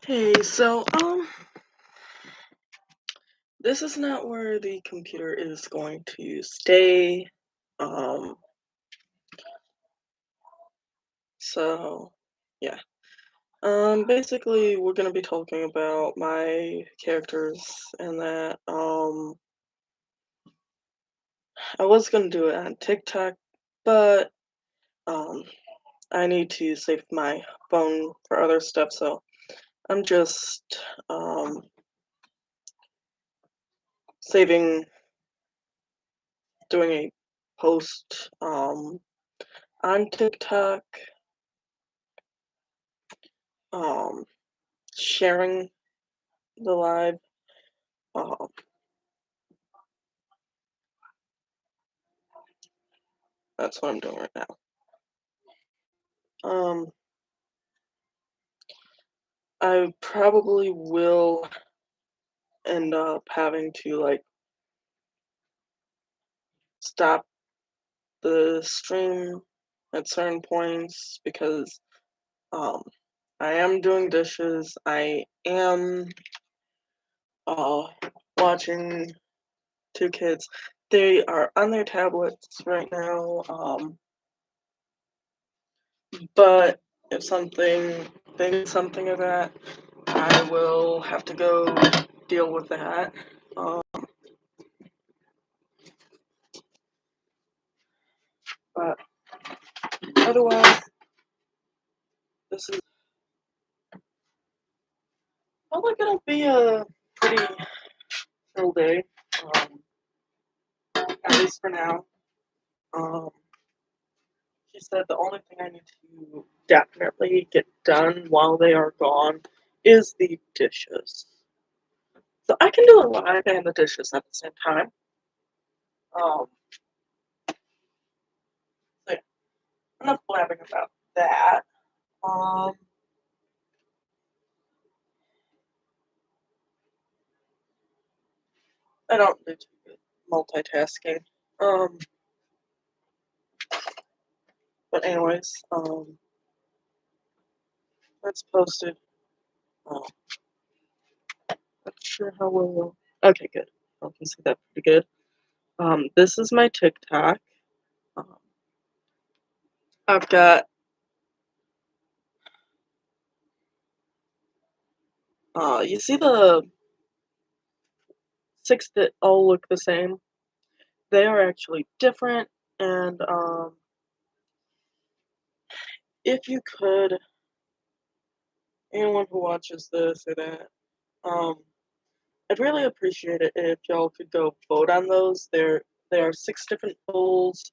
Hey, this is not where the computer is going to stay. Um, so yeah. Basically, we're gonna be talking about my characters and that. I was gonna do it on TikTok, but um, I need to save my phone for other stuff, so I'm just saving, doing a post on TikTok. Um, Sharing the live. Um, that's what I'm doing right now. Um, I probably will end up having to stop the stream at certain points because um I am doing dishes. I am uh watching two kids. They are on their tablets right now. But if they need something of that, I will have to go deal with that. Um, but otherwise, this is probably gonna be a pretty chill day, um, at least for now. Um, she said the only thing I need to definitely get done while they are gone is the dishes. So I can do a live and the dishes at the same time. Um, so yeah, enough blabbing about that. Um, I don't do too good multitasking. Um, but anyways, that's posted. Um, not sure how well. Okay, good. I can see that pretty good. This is my TikTok. Um, I've got you see the six that all look the same? They are actually different, and if you could, anyone who watches this or that, um, I'd really appreciate it if y'all could go vote on those. There are six different polls.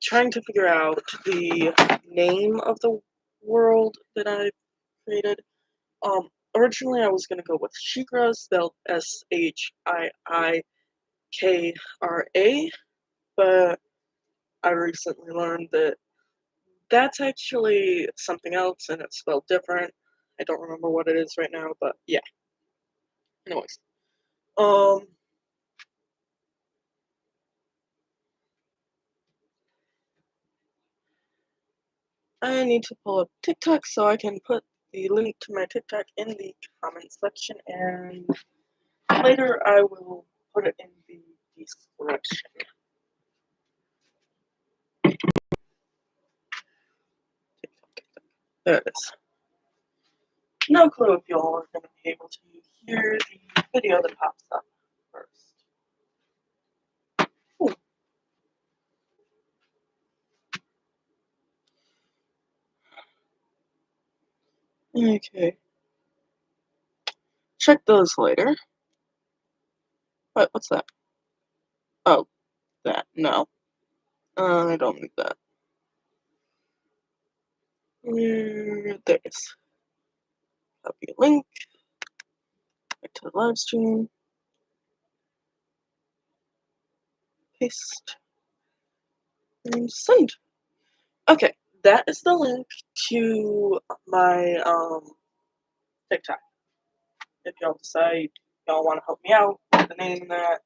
Trying to figure out the name of the world that I created. Originally I was gonna go with Shikra, spelled Shikra, but I recently learned that that's actually something else and it's spelled different. I don't remember what it is right now, but yeah. Anyways, um, I need to pull up TikTok so I can put the link to my TikTok in the comment section, and later I will put it in the description. There it is. No clue if y'all are going to be able to hear the video that pops up first. Ooh. Okay. Check those later. What's that? Oh, that. No. I don't need that. There it is. Copy a link. Back to the live stream. Paste. And send. Okay. That is the link to my TikTok. If y'all decide y'all want to help me out with the name of that,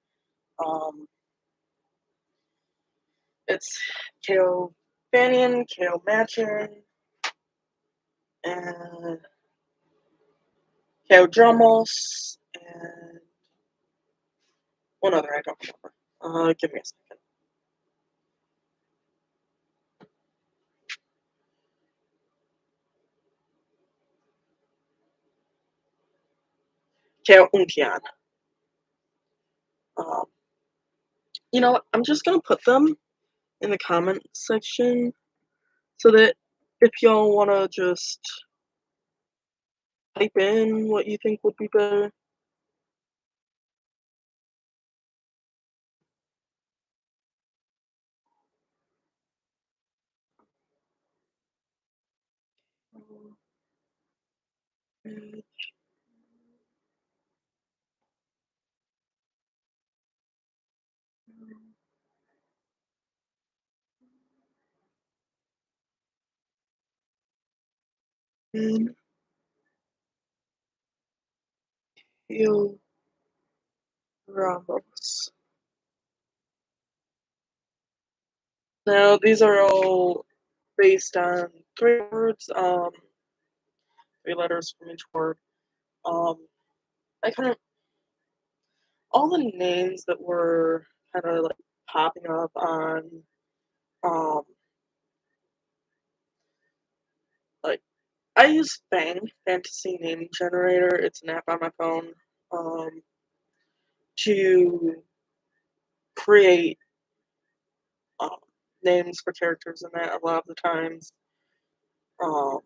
um, it's Kale Fanian, Kale Matchin, and Geodromos, and one other, I don't remember. Give me a second. Geountian. Um, you know what? I'm just gonna put them in the comment section so that if y'all wanna just type in what you think would be better. And Ramos. Now these are all based on 3 words, 3 letters from each word. I kind of all the names that were kind of like popping up on um like I use Fang Fantasy Name Generator. It's an app on my phone to create um, names for characters in that a lot of the times. Um,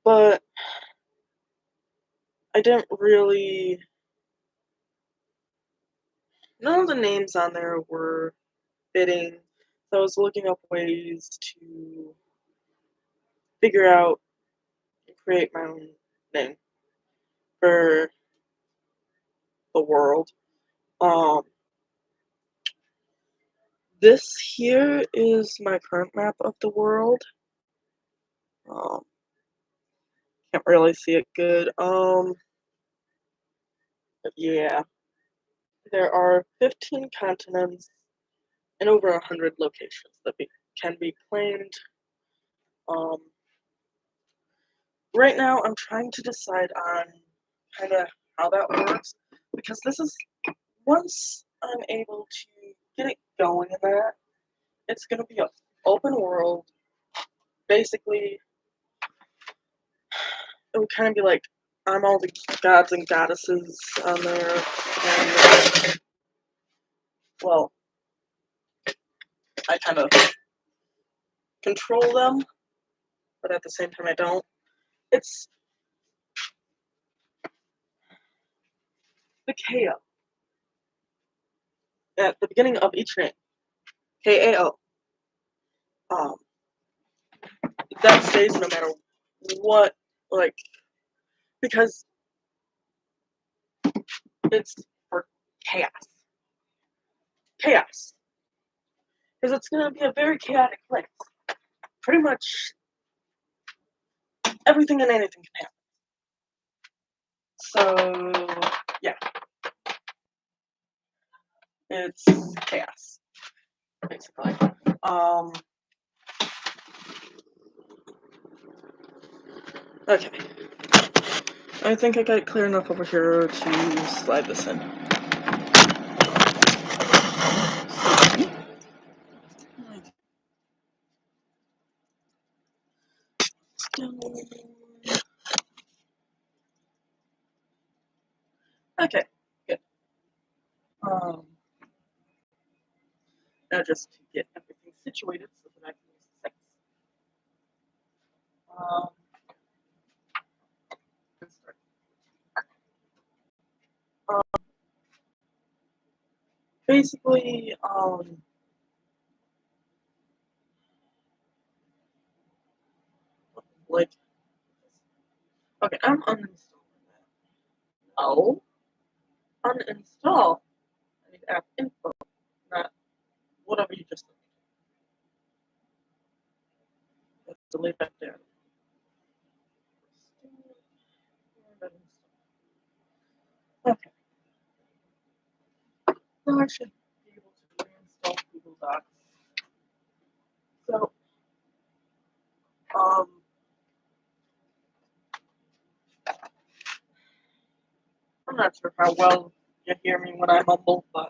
but I didn't really. None of the names on there were fitting. So I was looking up ways to figure out and create my own name for the world. Um, this here is my current map of the world. Um, can't really see it good. But yeah, there are 15 continents and over 100 locations that can be claimed. Um, right now, I'm trying to decide on kind of how that works because this is once I'm able to get it going in that, it's going to be an open world. Basically, it would kind of be like I'm all the gods and goddesses on there, and well, I kind of control them, but at the same time, I don't. It's the KO at the beginning of each name. KAO. Um, that stays no matter what, like, because it's for chaos. Chaos. Because it's going to be a very chaotic place. Pretty much everything and anything can happen. So, yeah. It's chaos, basically. Okay. I think I got it clear enough over here to slide this in. Okay, good. Now just to get everything situated so that I can use the sites. Let's start. Basically, like, okay, I'm uninstalling that. Oh, uninstall. I need app info, not whatever you just did. Let's delete that there. Okay. Now I should be able to reinstall Google Docs. So, um, I'm not sure how well you hear me when I mumble, but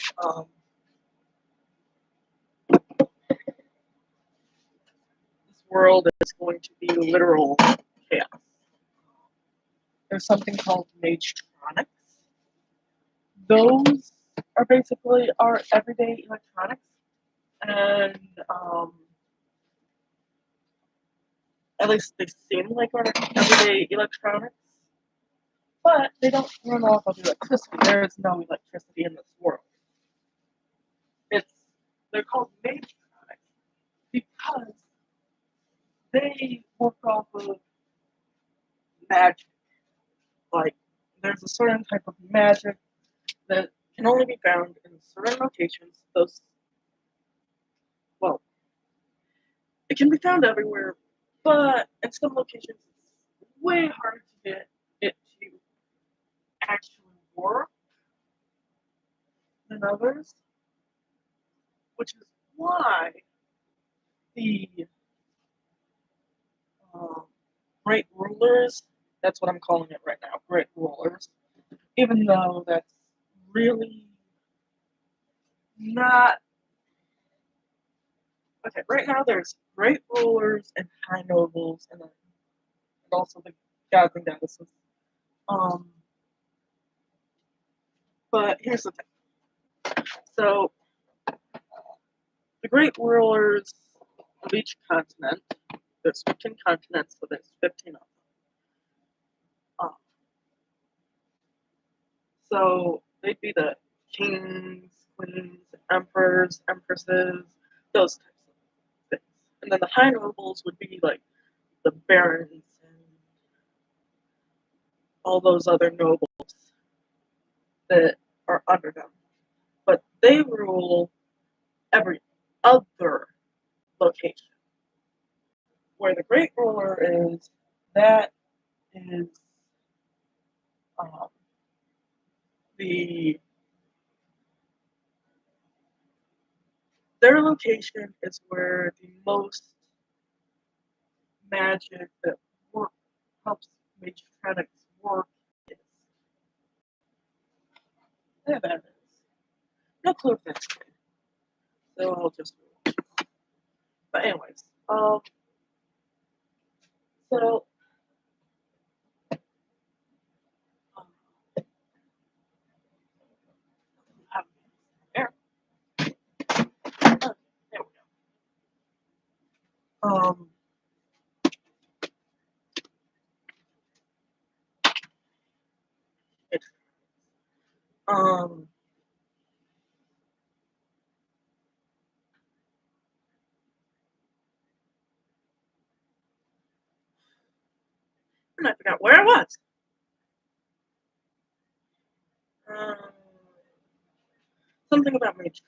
this world is going to be literal chaos. There's something called Magetronics. Those are basically our everyday electronics, and at least they seem like our everyday electronics, but they don't run off of electricity. There is no electricity in this world. They're called Magetronics because they work off of magic. Like, there's a certain type of magic that can only be found in certain locations. Well, it can be found everywhere, but in some locations it's way harder to get it to actually work than others, which is why the great rulers, that's what I'm calling it right now, great rulers, even though that's really not. Okay, right now there's great rulers and high nobles, and also the gods and goddesses. But here's the thing. So the great rulers of each continent, there's 15 continents, so there's 15 of them. So they'd be the kings, queens, emperors, empresses, those types of things. And then the high nobles would be like the barons and all those other nobles that are under them. But they rule every other location. Where the great ruler is, that is um, the their location is where the most magic that work helps Magetronics work is. Yeah, that is. No clue if that's good. So I'll just. But anyways, so um, there. There we go. It, um, and I forgot where I was. Um, something about Magetronics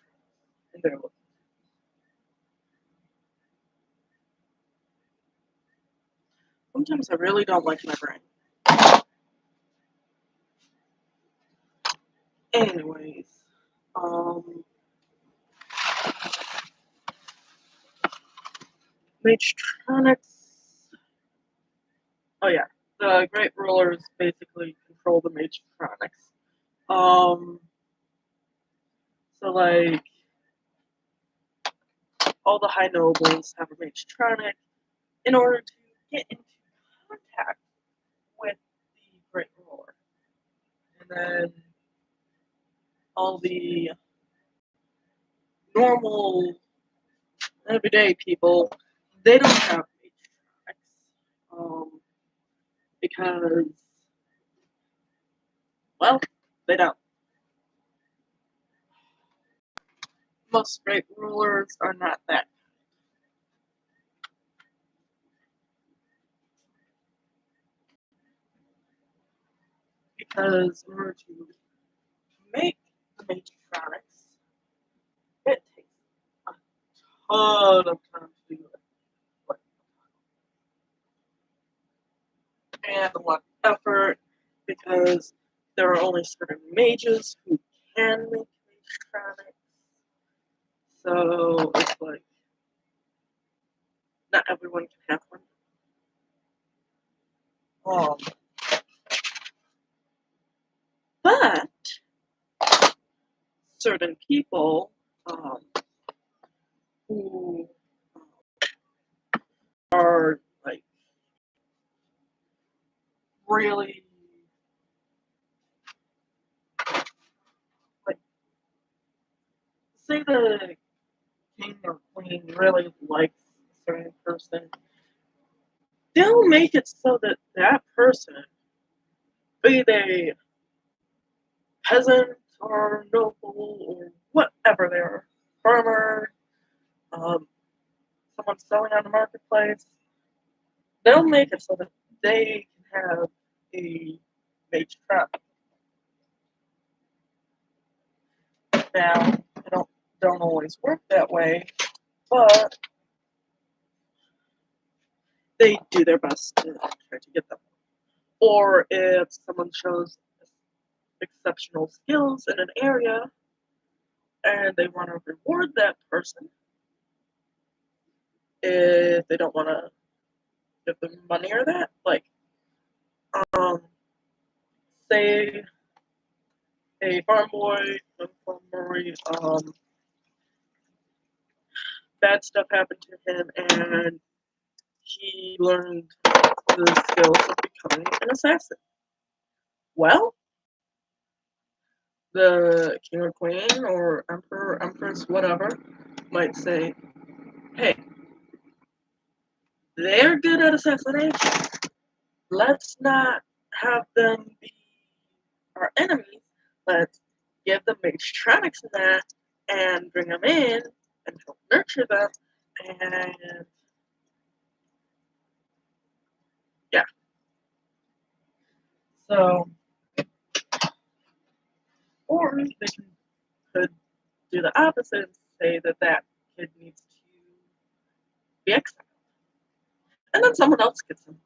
and their look. Sometimes I really don't like my brain. Anyways, Magetronics. Oh yeah, the Great Rulers basically control the Magetronics. So like all the high nobles have a Magetronic in order to get into contact with the Great Ruler, and then all the normal everyday people, they don't have Magetronics, because, well, they don't. Most great rulers are not that, because in order to make the Magetronics, it takes a ton of time to do it, like, and a lot of effort, because there are only certain mages who can make Magetronics. So it's like not everyone can have one. Um, but certain people who are like really like say the king or queen really likes a certain person, they'll make it so that that person, be they peasant or noble or whatever they are, farmer, um, someone selling on the marketplace, they'll make it so that they can have a mage trap. Now, they don't always work that way, but they do their best to try to get them. Or if someone shows exceptional skills in an area and they want to reward that person, if they don't want to give them money or that, like, um, say a farm boy, bad stuff happened to him and he learned the skills of becoming an assassin. Well, the king or queen or emperor, empress, whatever, might say, hey, they're good at assassination. Let's not have them be our enemies. Let's give them matronics in that and bring them in and help nurture them. And yeah, so, or they could do the opposite and say that that kid needs to be exiled. And then someone else gets him.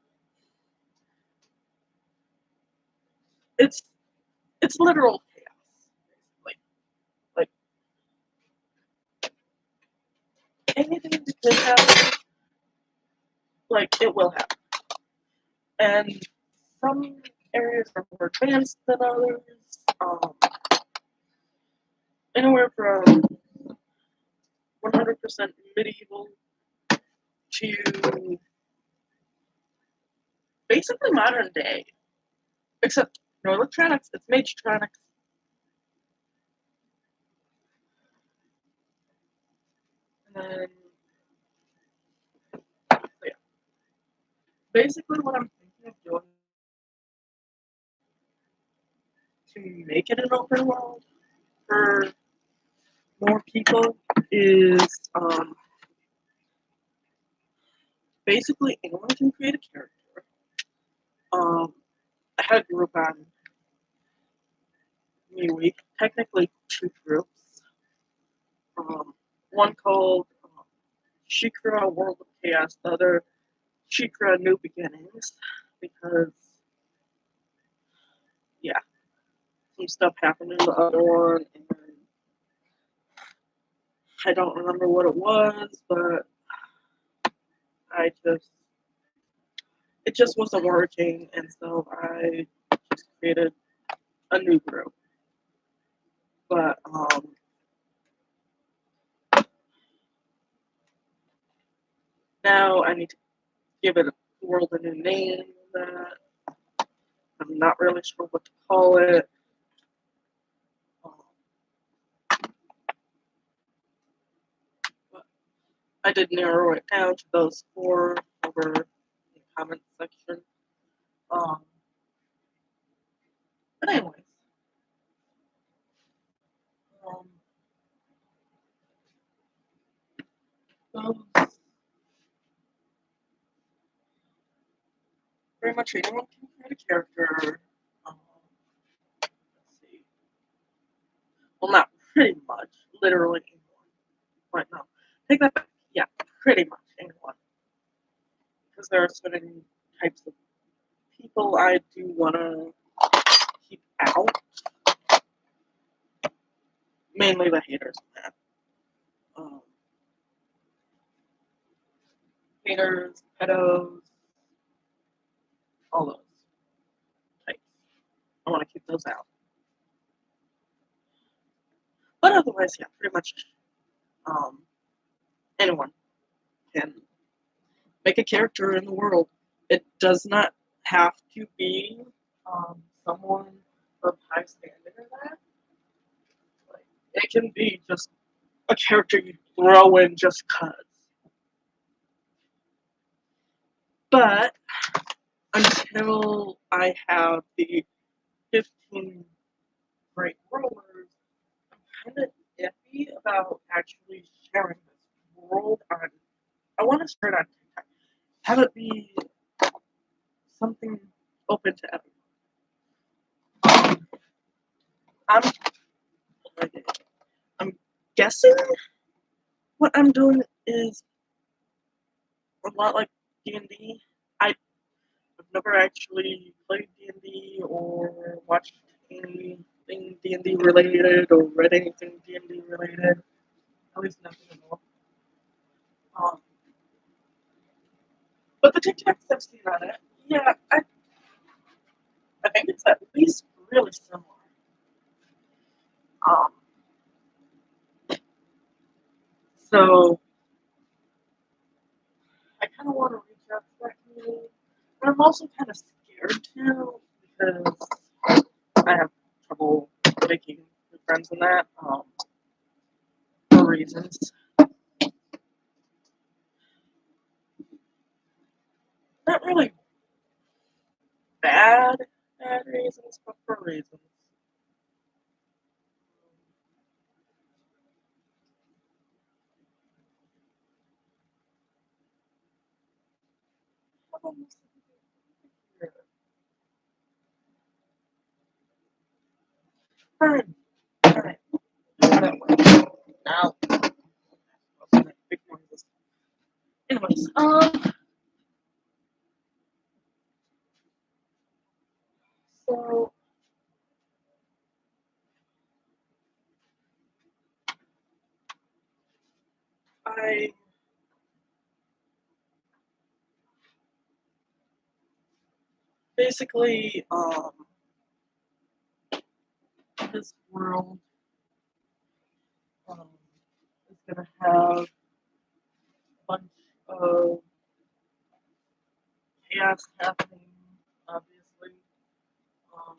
It's it's literal chaos, basically. Like anything that could happen, like it will happen. And some areas are more advanced than others. Um, Anywhere from 100% medieval to basically modern day, except no electronics. It's Magetronics. And then, yeah, basically what I'm thinking of doing to make it an open world for more people is basically anyone can create a character. Um, I had a group on MeWe, technically two groups. Um, one called Shikra World of Chaos, the other Shikra New Beginnings, because yeah, some stuff happened in the other one, and I don't remember what it was, but I just it just wasn't working, and so I just created a new group. But now I need to give it a world a new name. That I'm not really sure what to call it. Um, but I did narrow it down to those four over in the comment section. Um, but anyways, um, those pretty much anyone can create a character. Let's see. Well, not pretty much. Literally anyone. Wait, no. Take that back. Yeah, pretty much anyone. Because there are certain types of people I do want to keep out. Mainly the haters in that. Um, Haters, pedos, all those types. I want to keep those out. But otherwise, yeah, pretty much anyone can make a character in the world. It does not have to be someone of high standard in that. Like, it can be just a character you throw in just cause. But until I have the 15 great rollers, I'm kind of iffy about actually sharing this world on. I want to start on TikTok. Have it be something open to everyone. I'm I'm guessing what I'm doing is a lot like D&D. I've never actually played D&D or watched anything D&D related or read anything D&D related. At least nothing at all. Um, but the TikToks I've seen on it, yeah, I think it's at least really similar. Um, so I kind of want to reach out to that community, but I'm also kind of scared too because I have trouble making new friends in that for reasons. Not really bad reasons, but for reasons. Fine, fine. That way. Now, big noises. Anyways, so I basically, this world um, is gonna have a bunch of chaos happening, obviously. Um,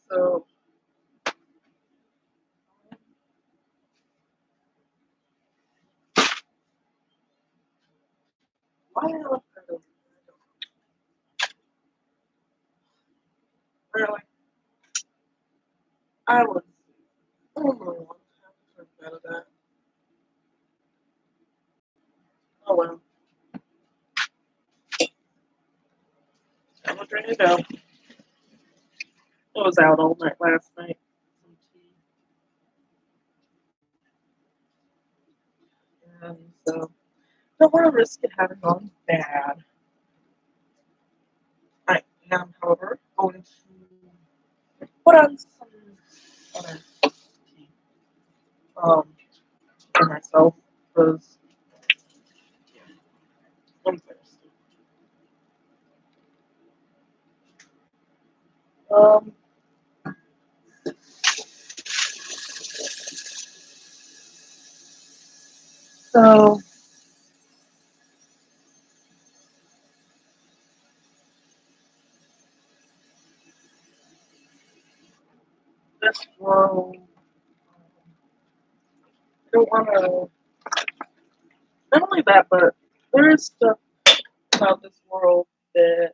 so, why I left that over? Really, I was, I don't know what happened to that. Oh well, I'm ready to go. I was out all night last night. Some tea. And so, don't want to risk it having gone bad. I am, however, going to put on some other tea for myself because I'm thirsty. Um, so this world, I don't want to. Not only that, but there is stuff about this world that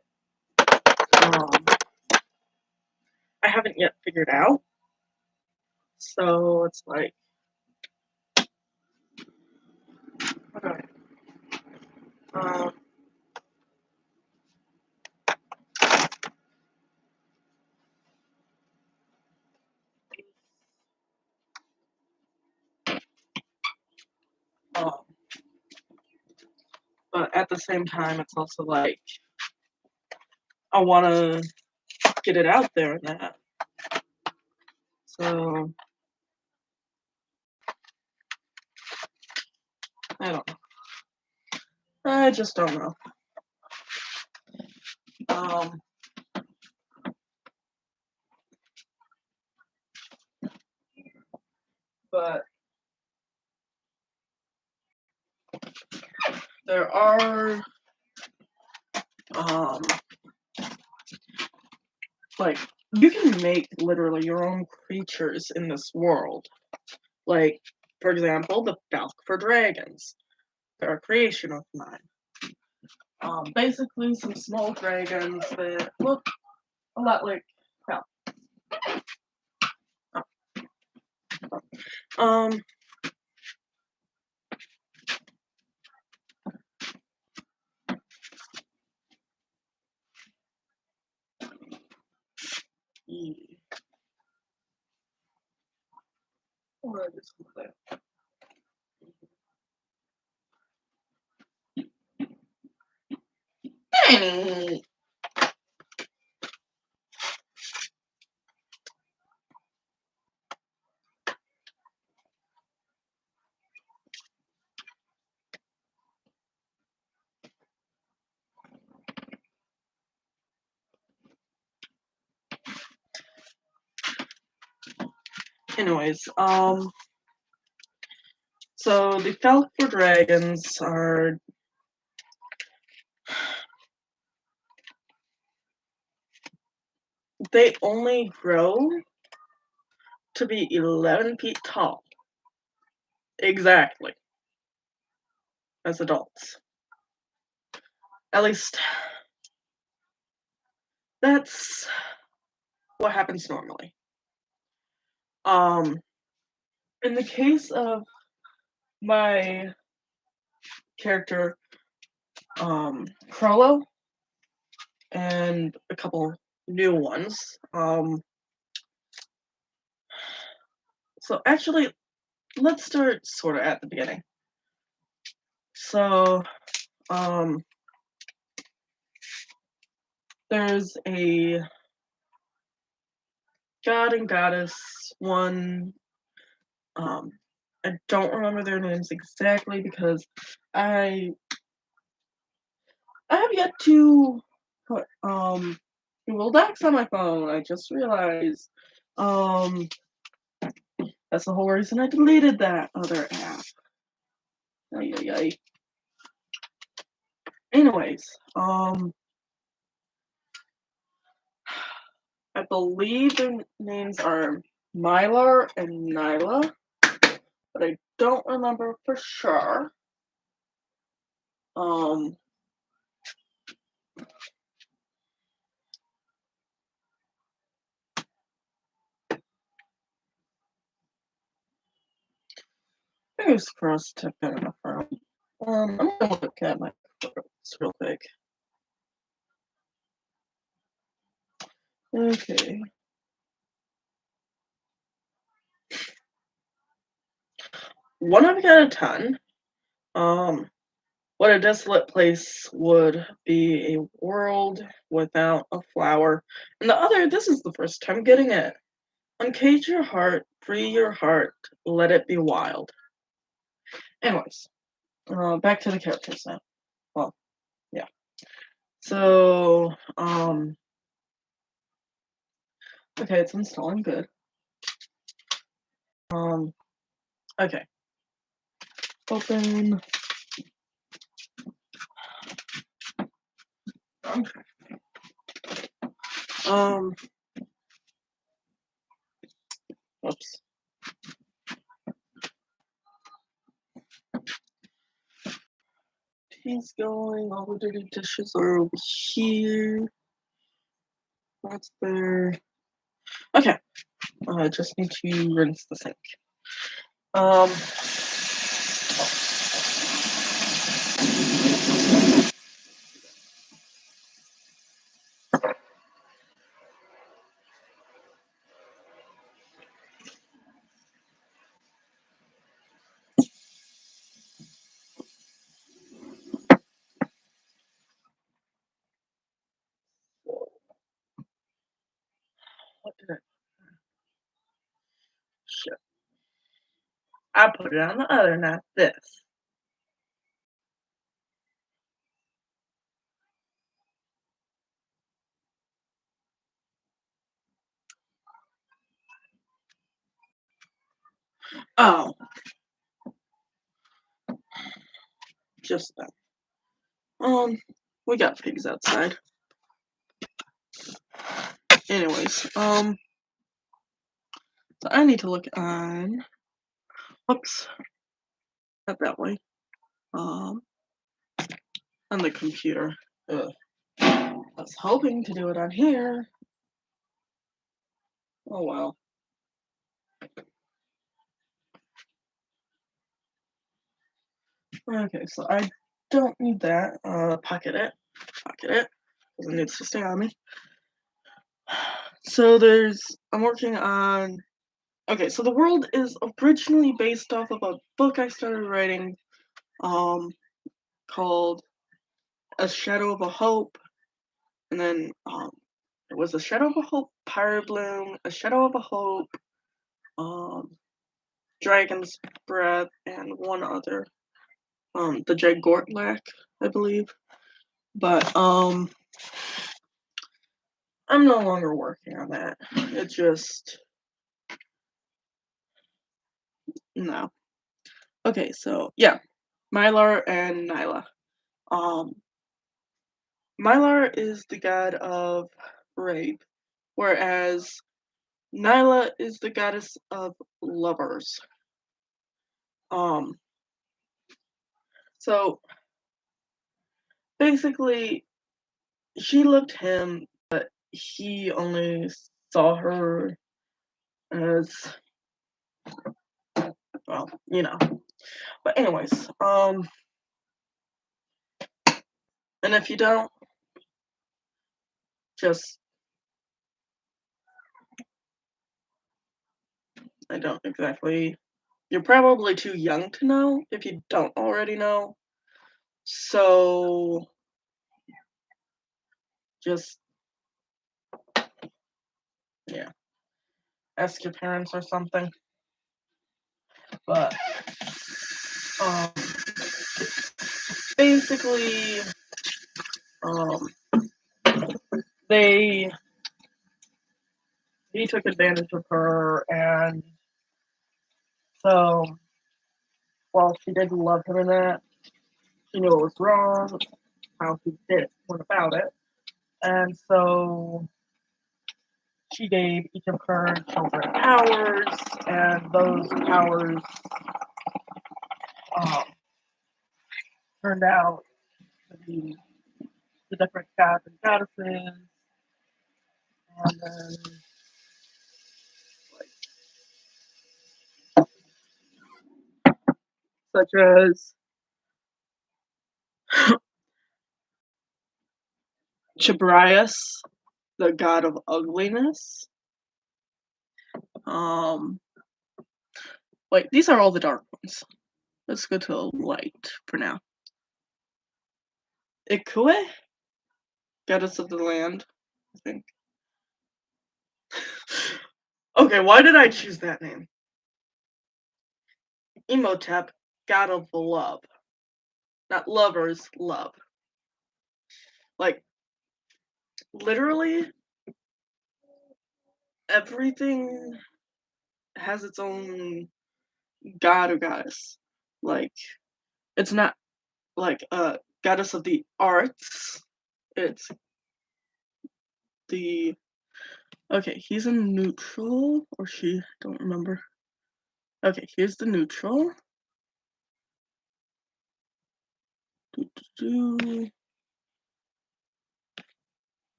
um, I haven't yet figured out. So it's like, okay, um, um, but at the same time, it's also like I want to get it out there and that. So I don't know. I just don't know. But there are like you can make literally your own creatures in this world. Like, for example, the Falk for Dragons. They're a creation of mine. Basically some small dragons that look a lot like Falk. Yeah. What is that? Dang. Anyways, so the Falk for Dragons are they only grow to be 11 feet tall. Exactly. As adults. At least that's what happens normally. In the case of my character, Crollo, and a couple new ones, so actually, let's start sort of at the beginning. So, there's a god and goddess, one, I don't remember their names exactly because I have yet to put Google Docs on my phone. I just realized. That's the whole reason I deleted that other app. Ay, ay, ay. Anyways, I believe their names are Mylar and Nyla, but I don't remember for sure. Fingers crossed to get enough room. I'm gonna look at my quotes real quick. Okay. One I've got a ton. What a desolate place would be a world without a flower. And the other, this is the first time getting it. Uncage your heart, free your heart, let it be wild. Anyways, back to the characters now. Well, yeah. So, okay, it's installing good. Okay. Open. Oops. Tea's going, all the dirty dishes are over here. That's there. Okay. I just need to rinse the sink. What did I? Shit. I put it on the other, not this. Oh. Just that. We got pigs outside. Anyways, so I need to look on, oops, not that way, on the computer. Ugh. I was hoping to do it on here. Oh well. Okay, so I don't need that. Pocket it, because it needs to stay on me. So I'm working on, okay, so the world is originally based off of a book I started writing, called A Shadow of a Hope, and then, it was A Shadow of a Hope, Pyre Bloom, A Shadow of a Hope, Dragon's Breath, and one other, the Jagortlak, I believe. But, I'm no longer working on that. It just, no. Okay, so, yeah. Mylar and Nyla. Mylar is the god of rape, whereas Nyla is the goddess of lovers. So basically, she loved him, but he only saw her as, well, you know. But anyways, and if you don't, just, I don't exactly, you're probably too young to know if you don't already know. So just, yeah, ask your parents or something. But basically, he took advantage of her, and so while she didn't love him in that, she knew it was wrong, how he went about it, and so she gave each of her children powers, and those powers turned out to be the different gods and goddesses, and then such as Chabrias, the god of ugliness. Wait, these are all the dark ones. Let's go to light for now. Ikue? Goddess of the land, I think. Okay, why did I choose that name? Imhotep, god of love. Not lovers, love. Like, literally, everything has its own god or goddess. Like, it's not like a goddess of the arts. It's the, okay, he's a neutral, or she, don't remember. Okay, here's the neutral.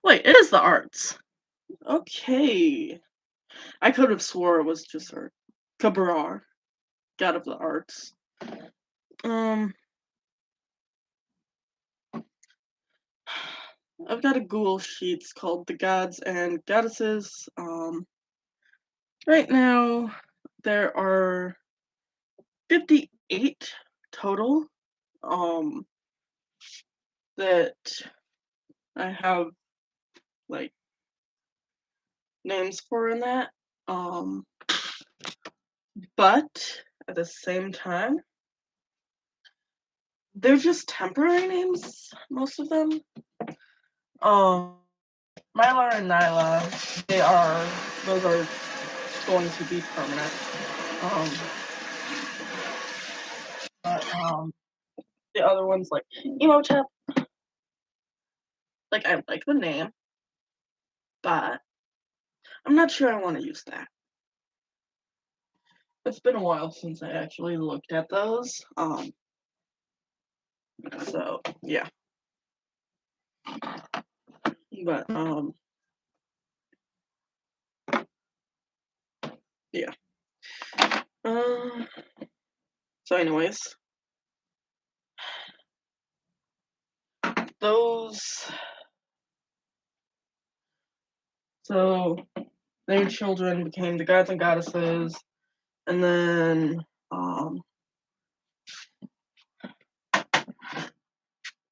Wait, it is the arts. Okay. I could have swore it was just her. Kabrar, god of the arts. I've got a Google Sheets called The Gods and Goddesses. Right now, there are 58 total, that I have, like, names for in that. But at the same time, they're just temporary names, most of them. Mylar and Nyla, those are going to be permanent. But the other ones like Emotep, like I like the name, but I'm not sure I want to use that. It's been a while since I actually looked at those. So yeah. But yeah. So anyways, those so their children became the gods and goddesses, and then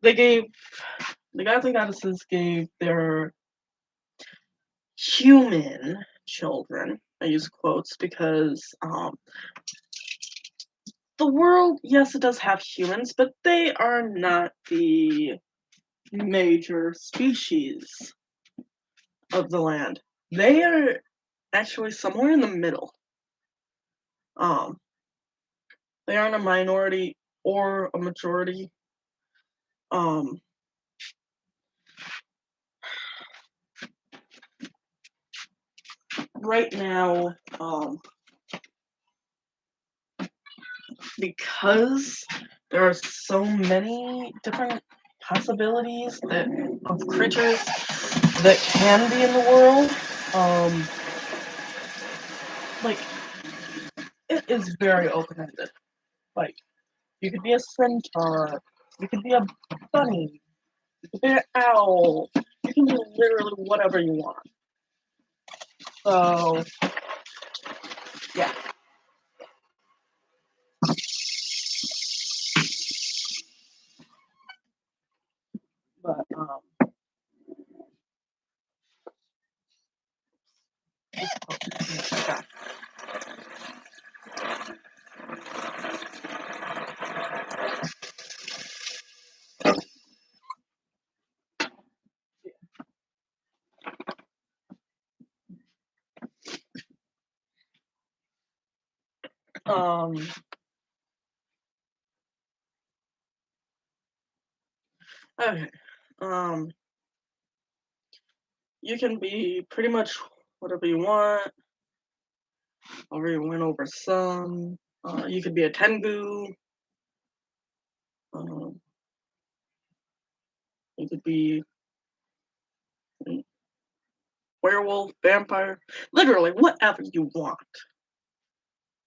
they gave the gods and goddesses gave their human children. I use quotes because the world, yes, it does have humans, but they are not the major species of the land. They are actually somewhere in the middle. They aren't a minority or a majority. Right now, because there are so many different possibilities of creatures that can be in the world, like it is very open-ended. Like you could be a centaur, you could be a bunny, you could be an owl, you can be literally whatever you want. So yeah. But okay. Um okay. You can be pretty much whatever you want, over you win over some. You could be a Tengu. Um, you could be werewolf, vampire, literally whatever you want.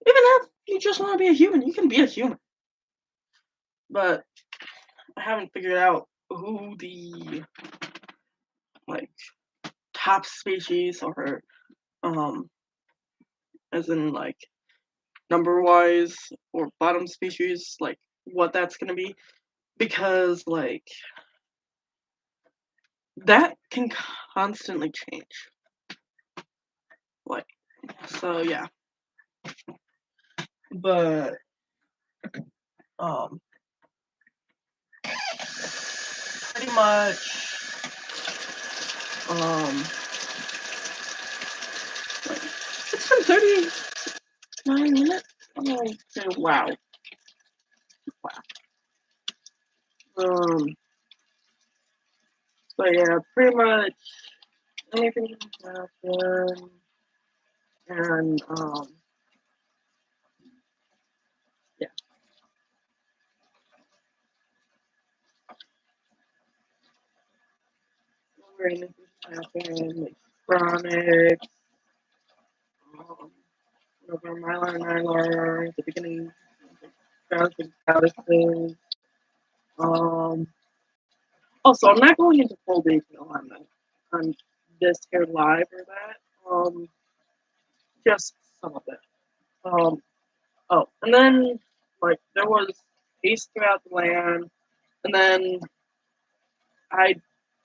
Even if you just want to be a human, you can be a human. But I haven't figured out who the like top species or as in like number wise or bottom species, like what that's gonna be. Because like that can constantly change. Like so yeah. But um pretty much it's been 39 minutes. Oh, okay, wow. Um but yeah, pretty much anything can happen and yeah. Anything can happen, like chronic, um over Mylar and Nylar, the beginning of the Goddesses. Um Also, I'm not going into full detail on this here live or that. Just some of it. Oh, and then like there was peace throughout the land, and then I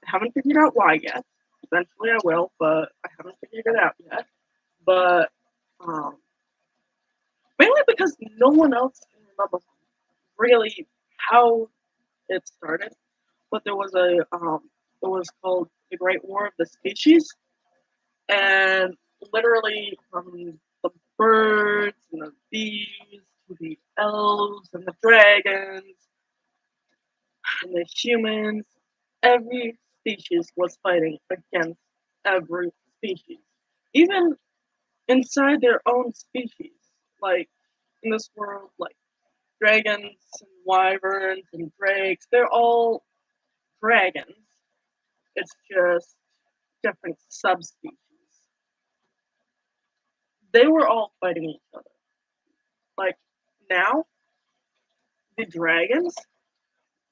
haven't figured out why yet. Eventually, I will, but I haven't figured it out yet. But um, mainly because no one else can remember really how it started. But it was called the Great War of the Species, and literally from birds and the bees to the elves and the dragons and the humans. Every species was fighting against every species. Even inside their own species. Like in this world, like dragons and wyverns and drakes, they're all dragons. It's just different subspecies. They were all fighting each other. Like now, the dragons,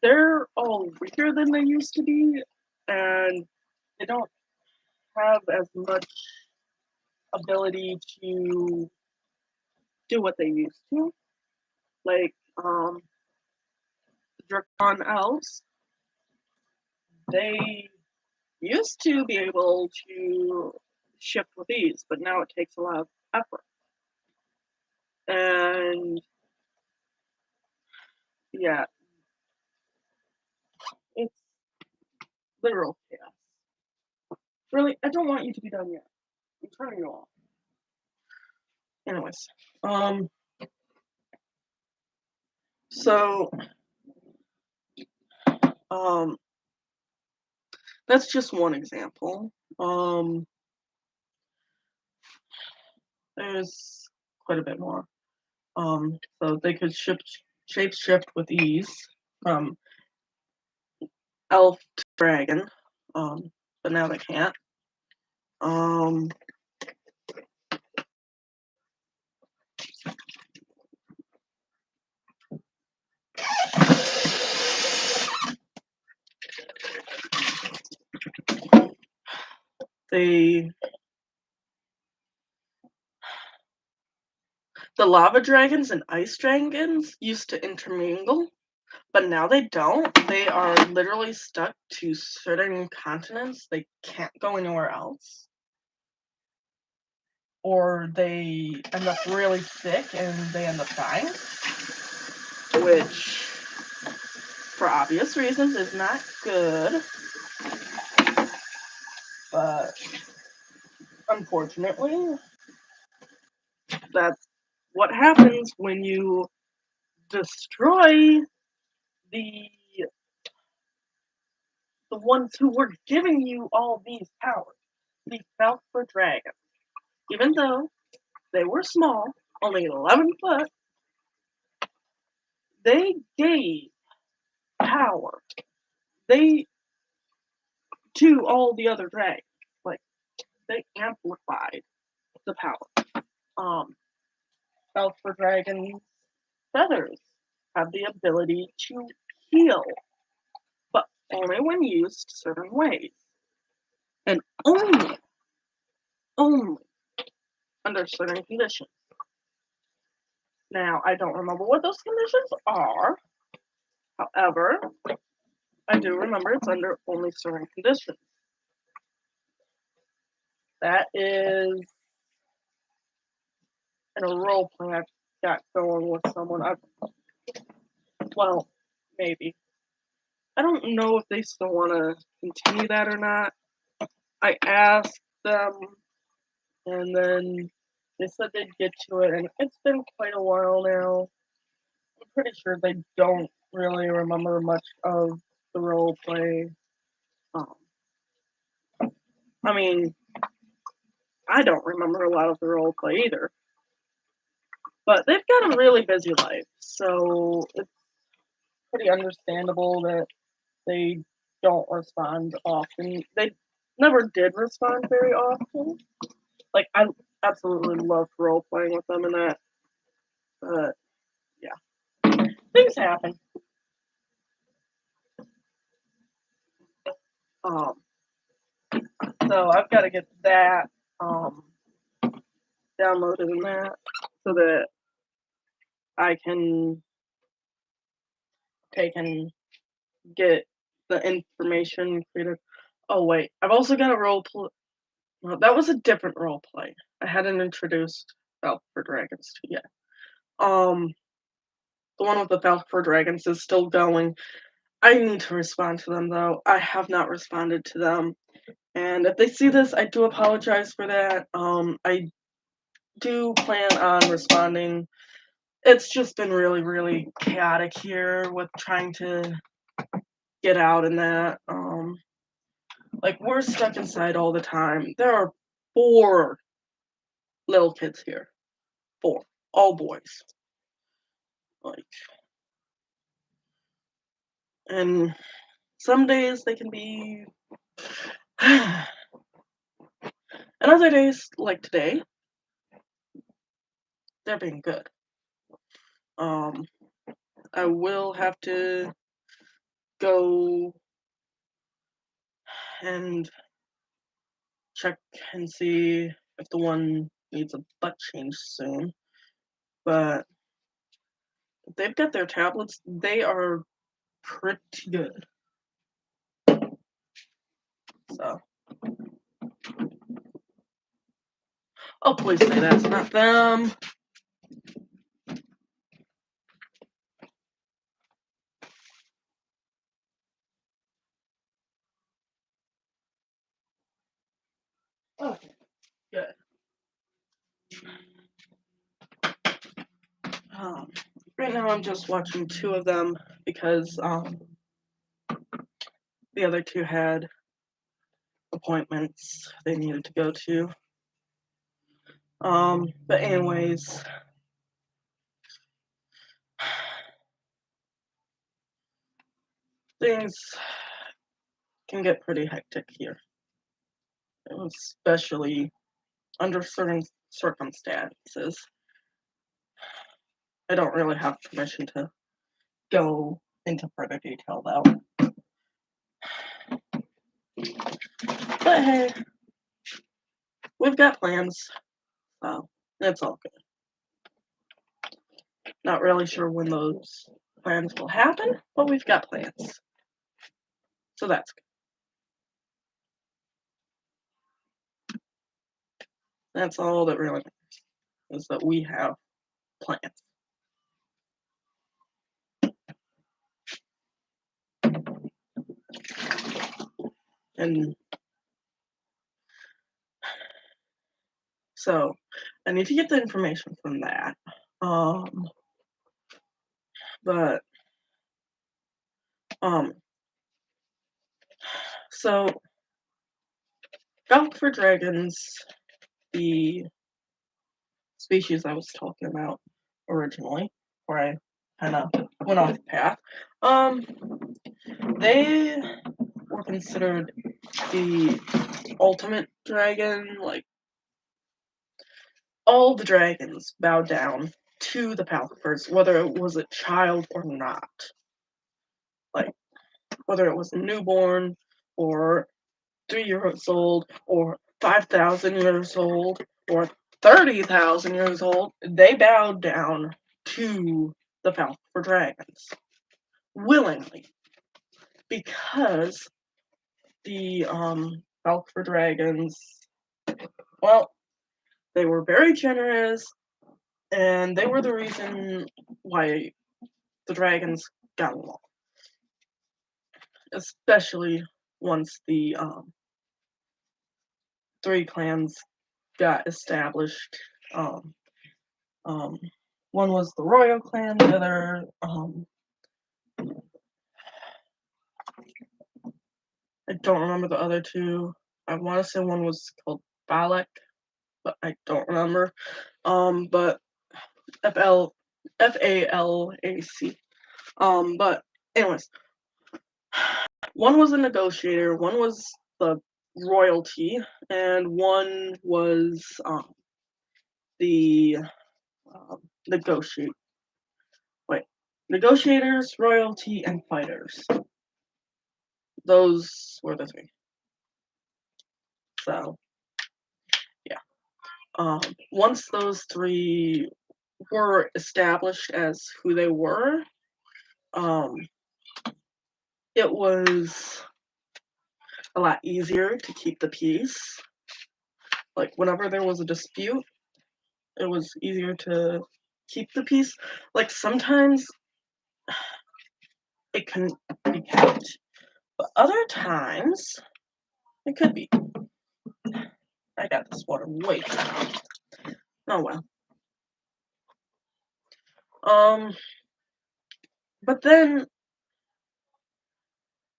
they're all weaker than they used to be, and they don't have as much ability to do what they used to. Like, the Dracon elves, they used to be able to shift with ease, but now it takes a lot of effort. And yeah, it's literal chaos. Really, I don't want you to be done yet. I'm turning you off. Anyways, so um, that's just one example. There's quite a bit more. So they could shape shift with ease from elf to dragon. But now they can't. Um, they the lava dragons and ice dragons used to intermingle, but now they don't. They are literally stuck to certain continents. They can't go anywhere else. Or they end up really sick and they end up dying. Which, for obvious reasons, is not good. But unfortunately, that's what happens when you destroy the the ones who were giving you all these powers. The Falkford Dragons. Even though they were small, only 11 foot, they gave power. They to all the other dragons. Like they amplified the power. Falkford Dragon's feathers have the ability to heal, but only when used certain ways. And only under certain conditions. Now, I don't remember what those conditions are. However, I do remember it's under only certain conditions. That is in a role play I've got going with someone. Well, maybe. I don't know if they still want to continue that or not. I asked them, and then they said they'd get to it, and it's been quite a while now. I'm pretty sure they don't really remember much of the role play. Um, I mean, I don't remember a lot of the role play either. But they've got a really busy life, so it's pretty understandable that they don't respond often. They never did respond very often. Like, I absolutely loved role playing with them and that. But, yeah. Things happen. Um, so I've got to get that downloaded and that so that I can take and get the information created. Oh wait, I've also got a role play. Well, that was a different role play. I hadn't introduced Falkford Dragons to yet. The one with the Falkford Dragons is still going. I need to respond to them though. I have not responded to them, and if they see this, I do apologize for that. I do plan on responding. It's just been really, really chaotic here with trying to get out and that. Like, we're stuck inside all the time. There are 4 little kids here. 4. All boys. Like, and some days they can be. And other days, like today, they're being good. I will have to go and check and see if the one needs a butt change soon. But if they've got their tablets, they are pretty good. So, oh, please say that's not them. Okay, good. Right now I'm just watching 2 of them because the other 2 had appointments they needed to go to. But anyways, things can get pretty hectic here, especially under certain circumstances. I don't really have permission to go into further detail though. But hey, we've got plans, so it's all good. Not really sure when those plans will happen, but we've got plans. So that's good. That's all that really matters, is that we have plans. And so I need to get the information from that. But so Balk for dragons, the species I was talking about originally, where I kind of went off the path, they were considered the ultimate dragon. Like, all the dragons bowed down to the Palkifers, whether it was a child or not. Like, whether it was a newborn, or 3 years old, or 5,000 years old, or 30,000 years old, they bowed down to the Palkifer dragons willingly, because the Palkifer dragons, well, they were very generous, and they were the reason why the dragons got along, especially once the 3 clans got established. One was the royal clan, the other I don't remember the other 2. I want to say one was called Balak, but I don't remember. But Falac. But anyways, one was a negotiator, one was the royalty, and one was the negotiators, royalty, and fighters. Those were the 3. So yeah. Once those 3 were established as who they were, it was a lot easier to keep the peace. Like, whenever there was a dispute, it was easier to keep the peace. Like, sometimes it can be kept, but other times it could be. I got this water way too much. Oh well. Um, but then,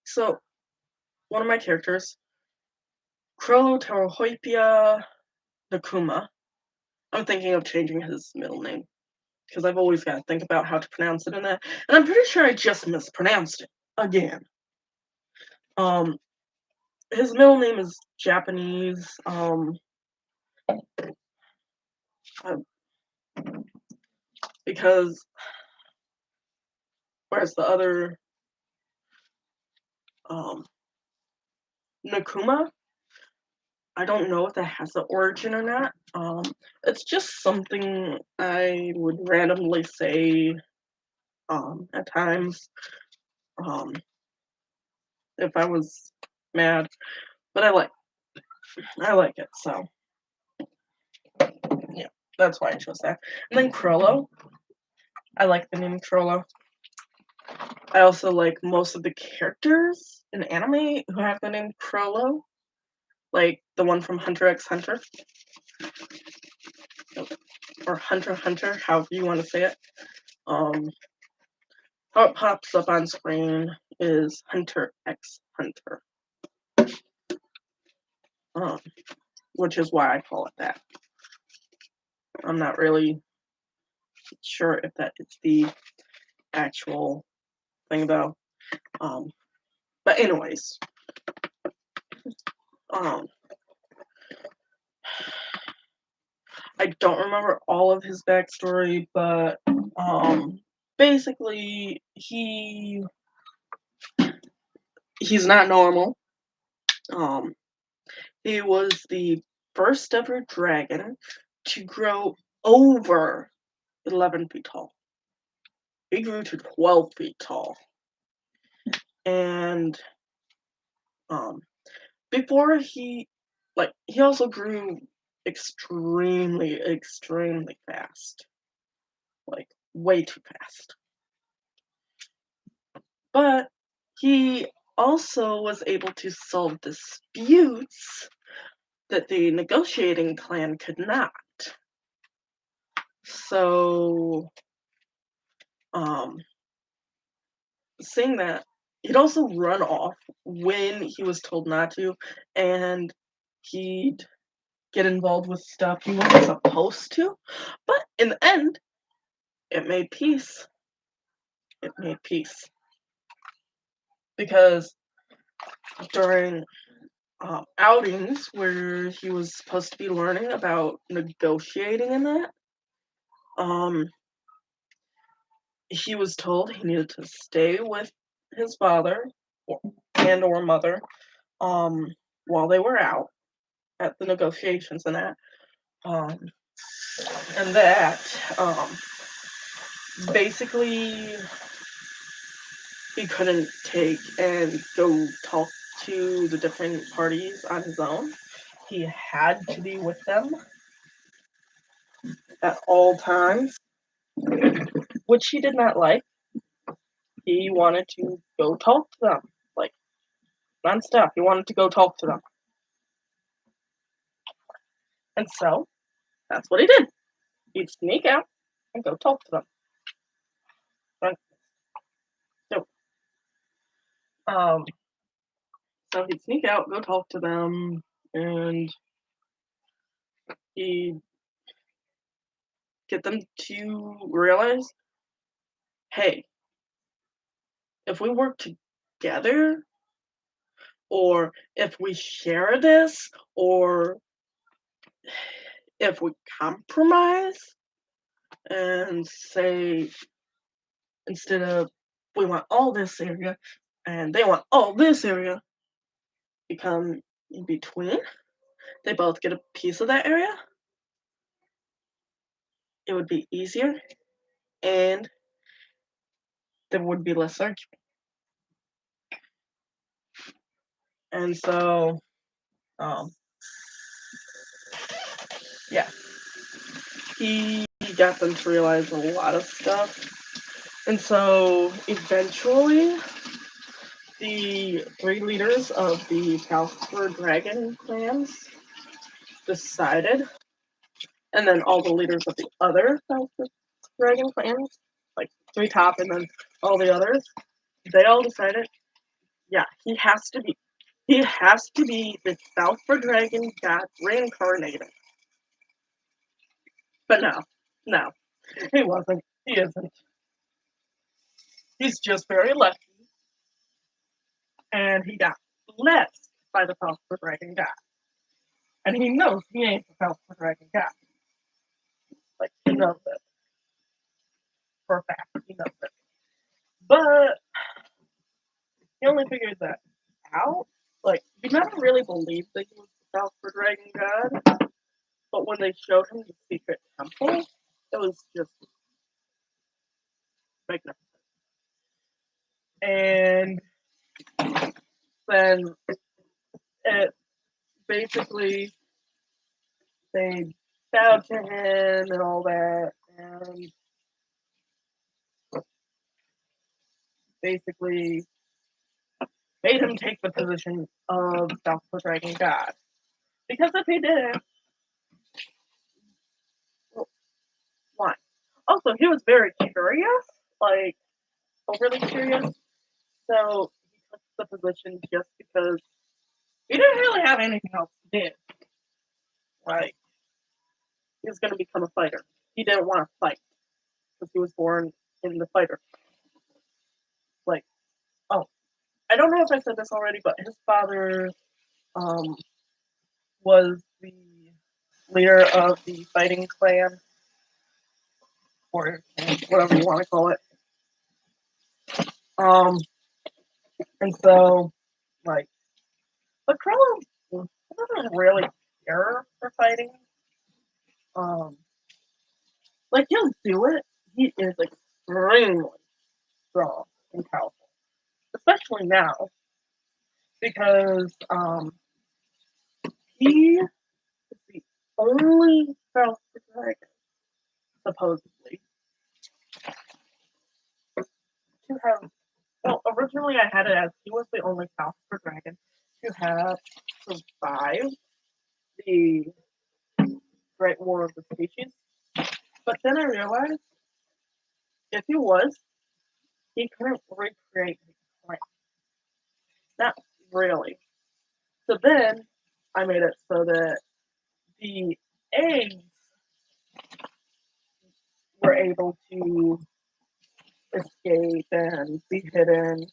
so one of my characters, Crollo Terahoipia Nakuma. I'm thinking of changing his middle name because I've always got to think about how to pronounce it in that, and I'm pretty sure I just mispronounced it again. Um, his middle name is Japanese. Uh, because whereas the other um Nakuma, I don't know if that has an origin or not. It's just something I would randomly say at times um if I was mad, but I like it, so yeah, that's why I chose that. And then Crollo, I like the name Crollo. I also like most of the characters in anime who have the name Crollo, like the one from Hunter x Hunter, or Hunter x Hunter, however you want to say it. Um, how it pops up on screen is Hunter x Hunter, um, which is why I call it that. I'm not really sure if that is the actual thing though. But anyways, um, I don't remember all of his backstory, but basically he's not normal. Um, he was the first ever dragon to grow over 11 feet tall. He grew to 12 feet tall. And um, before he also grew extremely, extremely fast. Like, way too fast. But he also was able to solve disputes that the negotiating clan could not. So, um, seeing that, he'd also run off when he was told not to, and he'd get involved with stuff he wasn't supposed to. But in the end, it made peace. It made peace. Because during outings where he was supposed to be learning about negotiating and that, um, he was told he needed to stay with his father or mother while they were out at the negotiations and that. Um, and that basically he couldn't take and go talk to the different parties on his own. He had to be with them at all times, which he did not like. He wanted to go talk to them, like nonstop. He wanted to go talk to them. And so that's what he did. He'd sneak out and go talk to them. Right? So, um, so he'd sneak out, go talk to them, and he'd get them to realize, hey, if we work together, or if we share this, or if we compromise and say, instead of we want all this area and they want all this area, become in between, they both get a piece of that area, it would be easier and there would be less argument. And so, um, yeah, he got them to realize a lot of stuff. And so, eventually, the three leaders of the Calcifer Dragon clans decided, and then all the leaders of the other South Dragon clans, like Three Top and then all the others, they all decided, yeah, he has to be. He has to be the South Dragon god reincarnated. But no, he wasn't. He isn't. He's just very lucky, and he got blessed by the South Dragon god. And he knows he ain't the South Dragon god. Like, he knows it. For a fact, he knows it. But he only figured that out. Like, he never really believed that he was the South Dragon god. But when they showed him the secret temple, it was just magnificent. And then it basically, they bowed to him and all that, and basically made him take the position of South Dragon God. Because if he didn't, well, why? Also, he was very curious, like overly curious. So he took the position just because he didn't really have anything else to do. Like, he was going to become a fighter. He didn't want to fight because he was born in the fighter. Like, oh, I don't know if I said this already, but his father was the leader of the fighting clan, or whatever you want to call it. Um, and so, like, but Krillin doesn't really care for fighting. Um, like, he'll do it. He is extremely strong and powerful, especially now, because he is the only South Dragon, supposedly, to have. Well, originally I had it as he was the only South Dragon to have survived the Great War of the Species. But then I realized if he was, he couldn't recreate his plan. Not really. So then I made it so that the eggs were able to escape and be hidden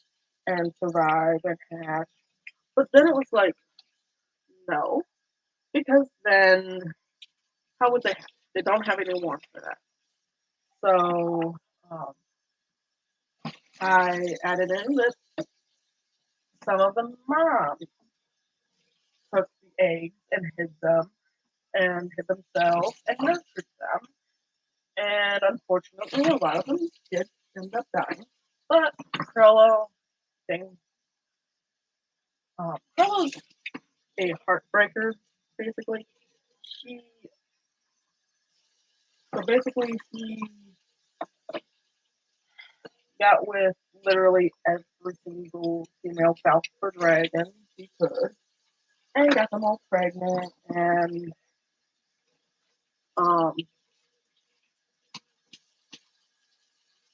and survive and hatch. But then it was like, no, because then how would they? They don't have any warmth for that. So um, I added in that some of the moms took the eggs and hid them and hid themselves and nurtured them. And unfortunately, a lot of them did end up dying. But Krello, thing, Krello's a heartbreaker, basically. She, so basically, he got with literally every single female South Dragon he could, and got them all pregnant, and um,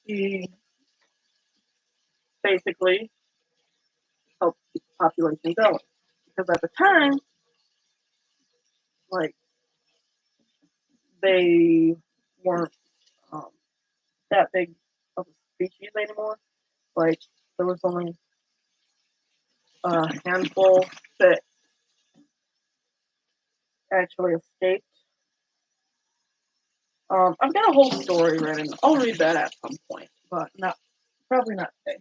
he basically helped keep the population going. Because at the time, like, they weren't um, that big of a species anymore. Like, there was only a handful that actually escaped. I've got a whole story written. I'll read that at some point, but not probably not today.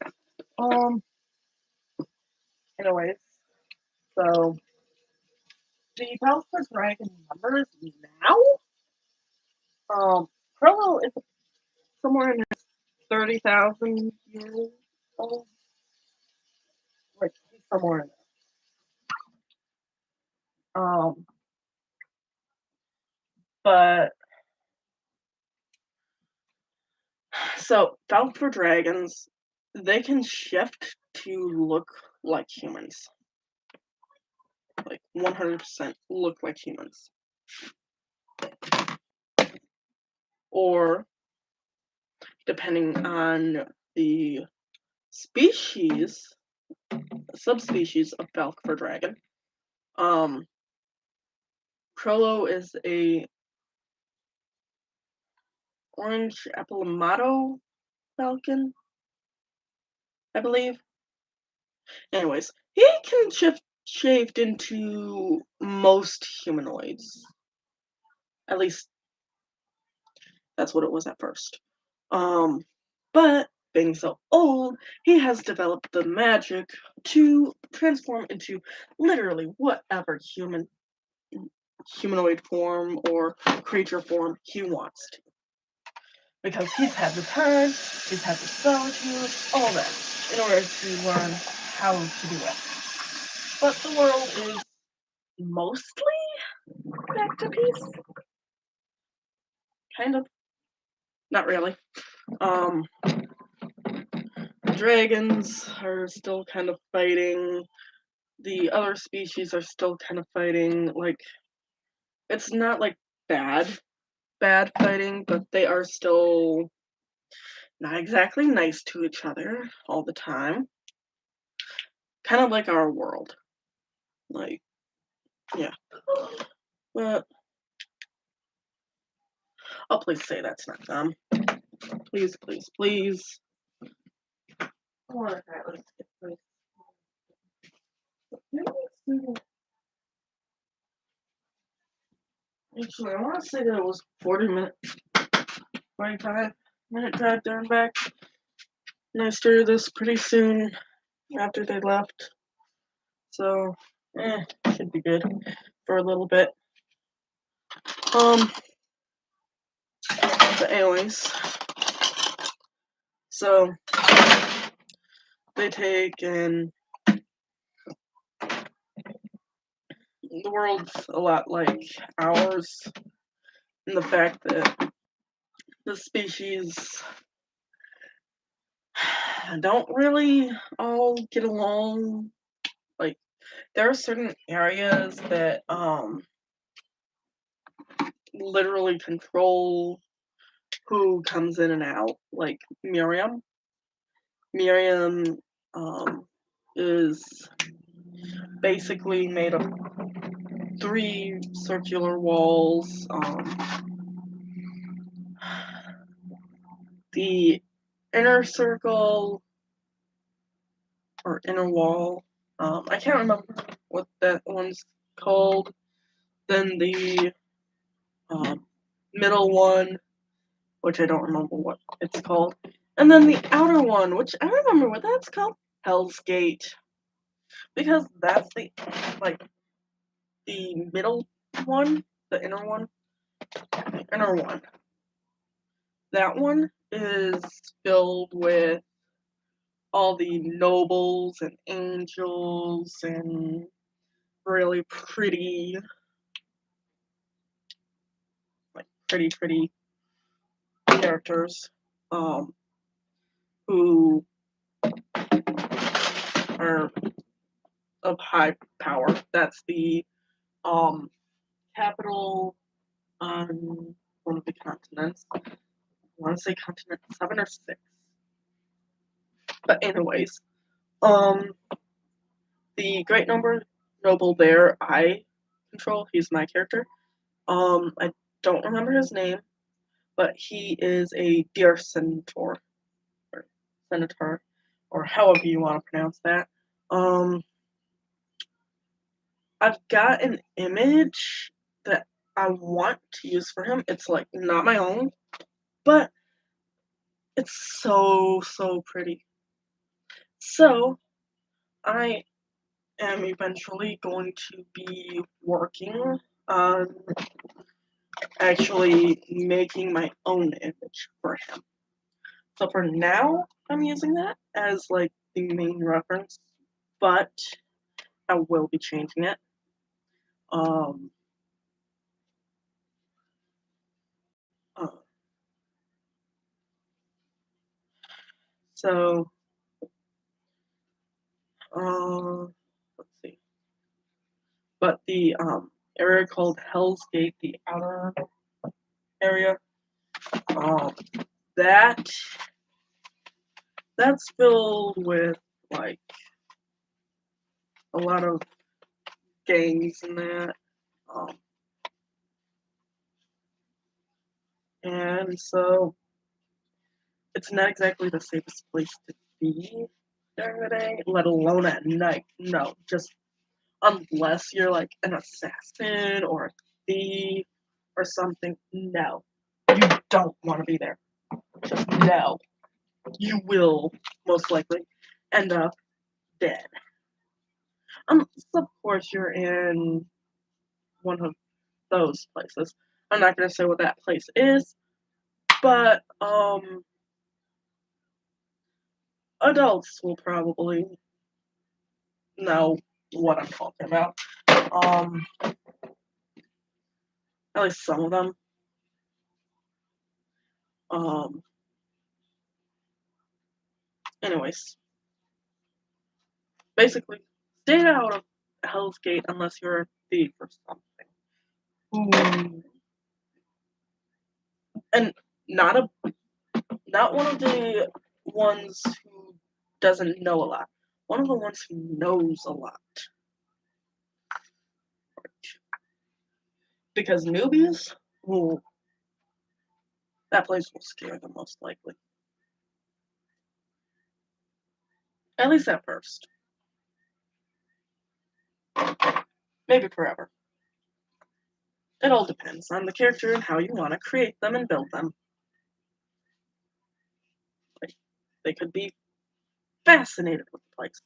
Um, anyways, so the Palestine Dragon numbers now. Krello is somewhere in his 30,000 years old. Like, he's somewhere in there. But so South Dragons, they can shift to look like humans. Like 100% look like humans. or depending on the species, subspecies of Falcifer dragon. Crollo is a orange Apollomato falcon, I believe. Anyways, he can shift shaped into most humanoids. At least that's what it was at first. But being so old, he has developed the magic to transform into literally whatever humanoid form or creature form he wants to. Because he's had the time, he's had the solitude, all that, in order to learn how to do it. But the world is mostly back to peace. Kind of. Not really. The dragons are still kind of fighting. The other species are still kind of fighting. Like, it's not like bad fighting, but they are still not exactly nice to each other all the time. Kind of like our world. Like, yeah. But, oh, please say that's not them. Please, please, please. I want to at least get this. Actually, I want to say that it was 45-minute drive there and back. And I started this pretty soon after they left. So, should be good for a little bit. But anyways, so they take and the world's a lot like ours in the fact that the species don't really all get along. Like, there are certain areas that literally control who comes in and out. Like Miriam. Miriam is basically made of 3 circular walls. The inner circle or inner wall. I can't remember what that one's called. Then the middle one, which I don't remember what it's called. And then the outer one, which I remember what that's called. Hell's Gate. Because that's the middle one, the inner one. The inner one. That one is filled with all the nobles and angels and really pretty characters who are of high power. That's the capital on one of the continents. I want to say continent 7 or 6. But anyways, the Great Noble there I control. He's my character. I don't remember his name, but he is a deer centaur, or senator, or however you want to pronounce that. I've got an image that I want to use for him. It's like not my own, but it's so pretty. So I am eventually going to be working on actually making my own image for him. So for now, I'm using that as like the main reference, but I will be changing it. Um, uh, so, let's see. But the area called Hell's Gate, the outer area, That's filled with like a lot of gangs and that. And so it's not exactly the safest place to be during the day, let alone at night. No, just unless you're like an assassin or a thief or something. No, you don't want to be there. Just no. You will most likely end up dead. Unless, of course, you're in one of those places. I'm not going to say what that place is, but adults will probably know what I'm talking about. At least some of them. Anyways, basically, stay out of Hell's Gate unless you're a thief or something. And not one of the ones who doesn't know a lot. One of the ones who knows a lot. Because newbies, that place will scare them most likely. At least at first. Maybe forever. It all depends on the character and how you want to create them and build them. Like, they could be fascinated with the place.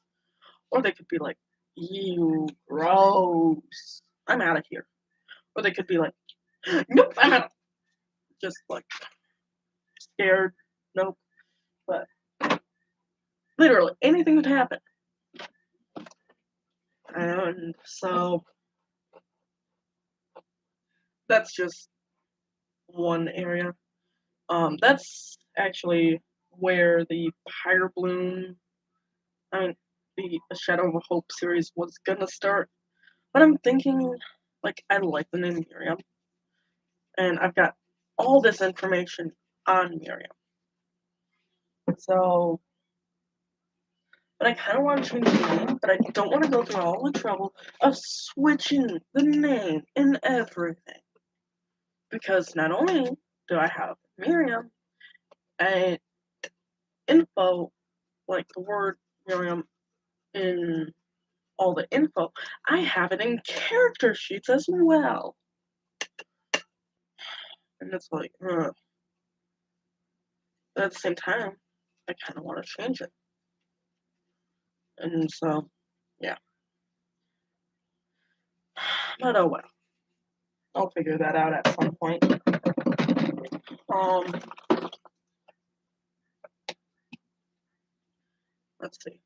Or they could be like, ew, gross. I'm out of here. Or they could be like, nope, I'm out. Just like scared, nope. But literally anything could happen. And so that's just one area. That's actually where the Pyre Bloom, the Shadow of Hope series was gonna start. But I'm thinking, like, I like the name Miriam. And I've got all this information on Miriam. So, but I kind of want to change the name, but I don't want to go through all the trouble of switching the name and everything. Because not only do I have Miriam and info, like the word Miriam in all the info, I have it in character sheets as well. And it's like, but at the same time, I kind of want to change it. And so, yeah. But oh well. I'll figure that out at some point. Let's see.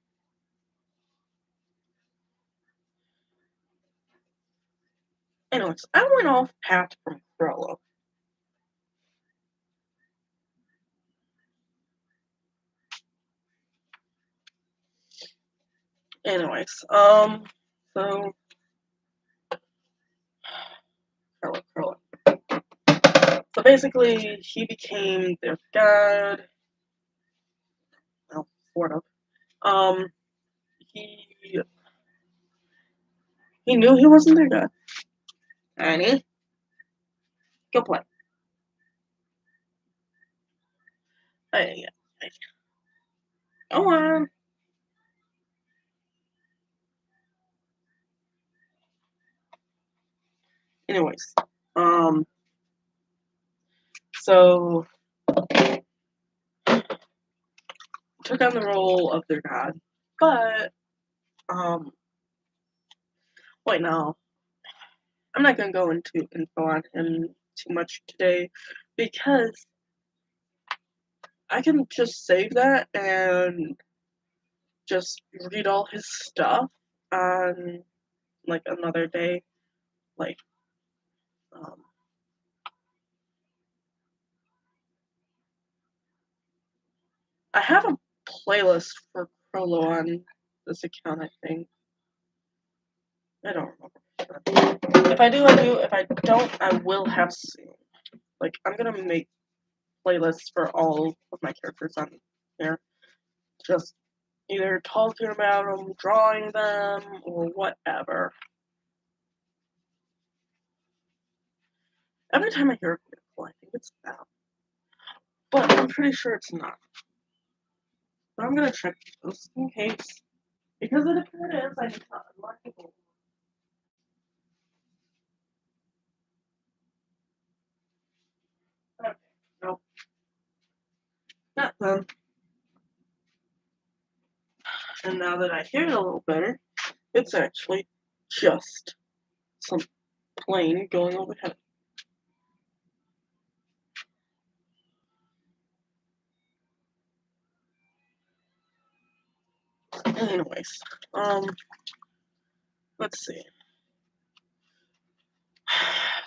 Anyways, I went off path from Cruella. Anyways, so Cruella. So basically, he became their god. Well, sort of. He knew he wasn't their god. Honey, go play. Go on. Anyways, so took on the role of their god, but wait, no, I'm not gonna go into info on him too much today because I can just save that and just read all his stuff on like another day. Like, I have a playlist for Crollo on this account, I think. I don't remember. If I do, I do. If I don't, I will have soon. Like, I'm gonna make playlists for all of my characters on here. Just either talking about them, drawing them, or whatever. Every time I hear a vehicle, I think it's that. But I'm pretty sure it's not. But I'm gonna check just in case. Because if it is, I need to unlock it. Okay, nope. Not them. And now that I hear it a little better, it's actually just some plane going overhead. Anyways, let's see.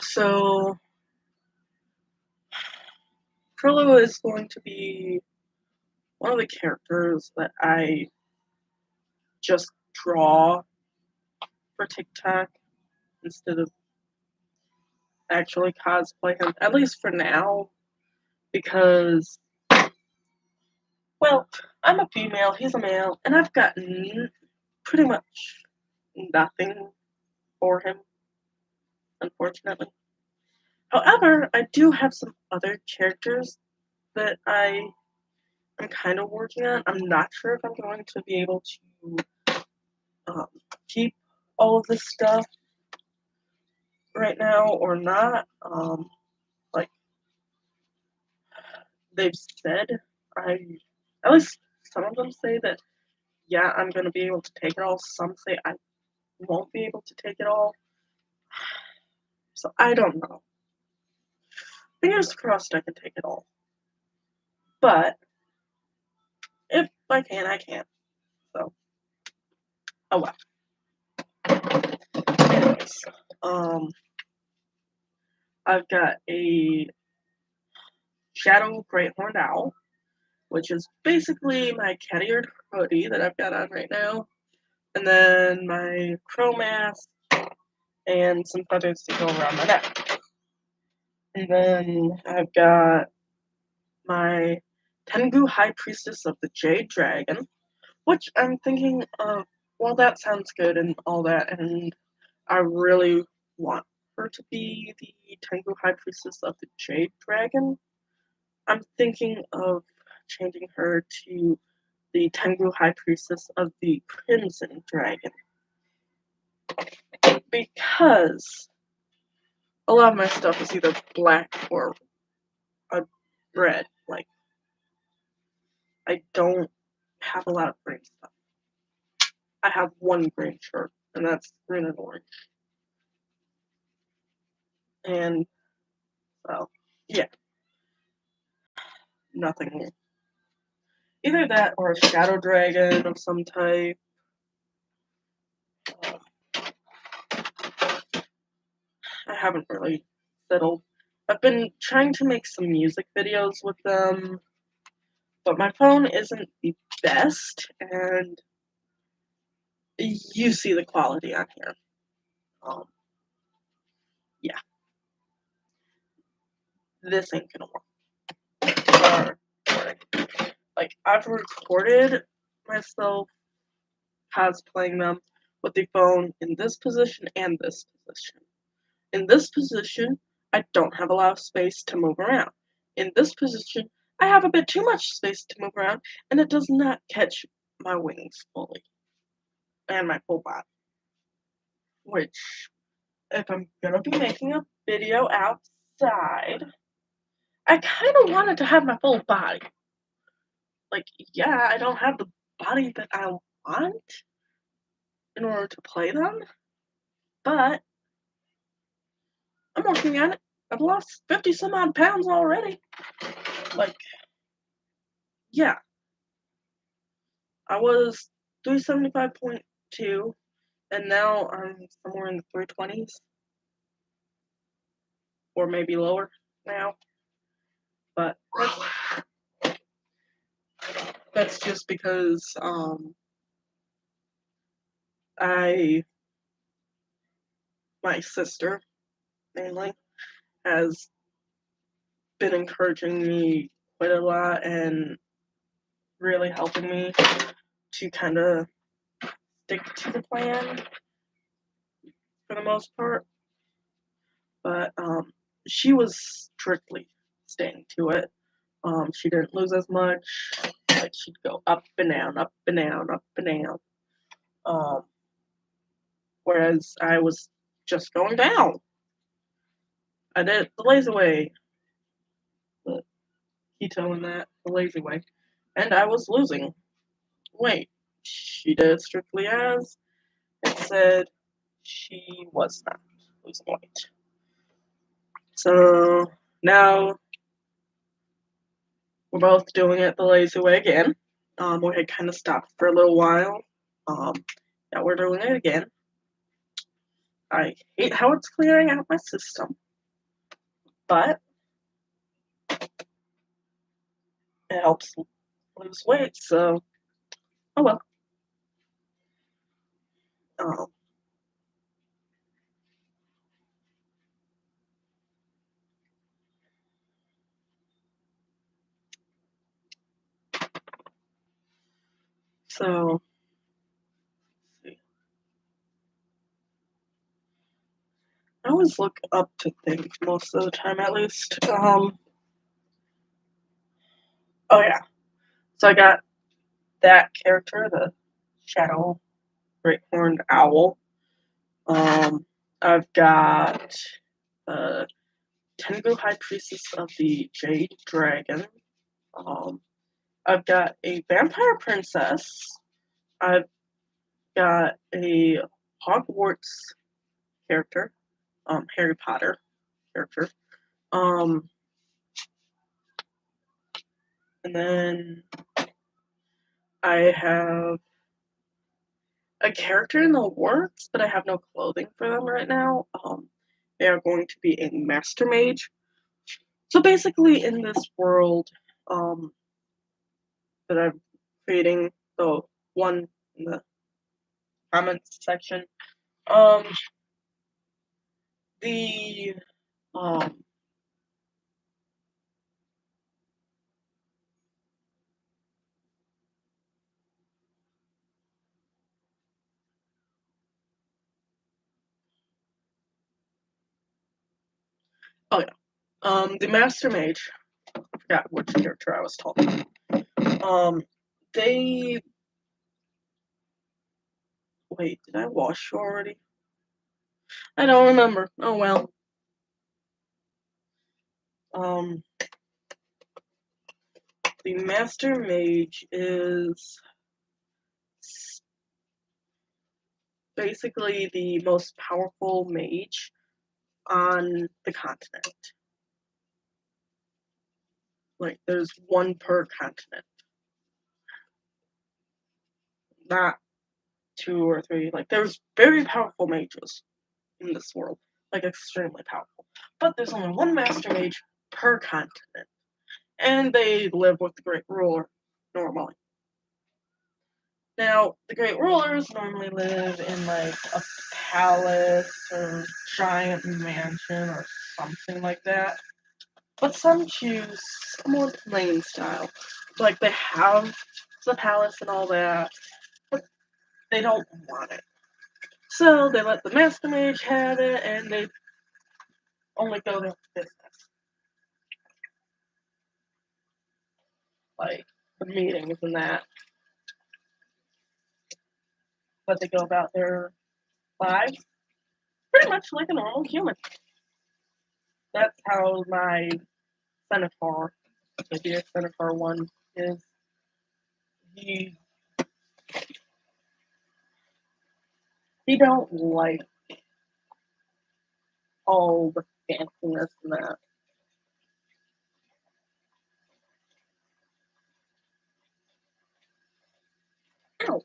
So, Trello is going to be one of the characters that I just draw for TikTok instead of actually cosplay him, at least for now, because, well, I'm a female, he's a male, and I've gotten pretty much nothing for him, unfortunately. However, I do have some other characters that I am kind of working on. I'm not sure if I'm going to be able to keep all of this stuff right now or not. Like they've said, at least some of them say that yeah, I'm gonna be able to take it all. Some say I won't be able to take it all. So I don't know. Fingers crossed I can take it all. But if I can, I can. So oh well. Anyways, I've got a Shadow Great Horned Owl, which is basically my cat-eared hoodie that I've got on right now. And then my crow mask and some feathers to go around my neck. And then I've got my Tengu High Priestess of the Jade Dragon, which I'm thinking of, well, that sounds good and all that, and I really want her to be the Tengu High Priestess of the Jade Dragon. I'm thinking of changing her to the Tengu High Priestess of the Crimson Dragon. Because a lot of my stuff is either black or red. Like, I don't have a lot of green stuff. I have one green shirt, and that's green and orange. And, well, yeah. Nothing new. Either that or a shadow dragon of some type. I haven't really settled. I've been trying to make some music videos with them, but my phone isn't the best, and you see the quality on here. Yeah. This ain't gonna work. Like, I've recorded myself cosplaying them with the phone in this position and this position. In this position, I don't have a lot of space to move around. In this position, I have a bit too much space to move around, and it does not catch my wings fully and my full body. Which, if I'm gonna be making a video outside, I kind of wanted to have my full body. Like, yeah, I don't have the body that I want in order to play them, but I'm working on it. I've lost 50 some odd pounds already. Like, yeah. I was 375.2, and now I'm somewhere in the 320s, or maybe lower now. But that's just because my sister mainly has been encouraging me quite a lot and really helping me to kind of stick to the plan for the most part. But she was strictly staying to it. She didn't lose as much. Like she'd go up and down, up and down, up and down. Um, Whereas I was just going down. I did it the lazy way, the keto and that, the lazy way. And I was losing weight. She did it strictly as it said she was not losing weight. So now we're both doing it the lazy way again. We had kind of stopped for a little while. Now we're doing it again. I hate how it's clearing out my system, but it helps lose weight, so oh well. Um, so let's see. I always look up to things most of the time, at least. Oh yeah. So I got that character, the Shadow Great Horned Owl. I've got Tengu High Priestess of the Jade Dragon. Um, I've got a Vampire Princess. I've got a Hogwarts character, Harry Potter character. Um, and then I have a character in the works, but I have no clothing for them right now. They are going to be a Master Mage. So basically, in this world, that I'm creating, the one in the comments section, um, the um, oh yeah, the Master Mage. I forgot which character I was talking about. They wait. Did I wash you already? I don't remember. Oh well. Um, the Master Mage is basically the most powerful mage on the continent. Like, there's one per continent, not two or three. Like, there's very powerful mages in this world, like, extremely powerful. But there's only one Master Mage per continent, and they live with the Great Ruler normally. Now, the Great Rulers normally live in, like, a palace or giant mansion or something like that. But some choose a more plain style. Like, they have the palace and all that, but they don't want it. So they let the Master Mage have it, and they only go there for business. Like, the meetings and that. But they go about their lives pretty much like a normal human. That's how my Centaur, the dear Centaur one, is. He he don't like all the fanciness and that. Ow.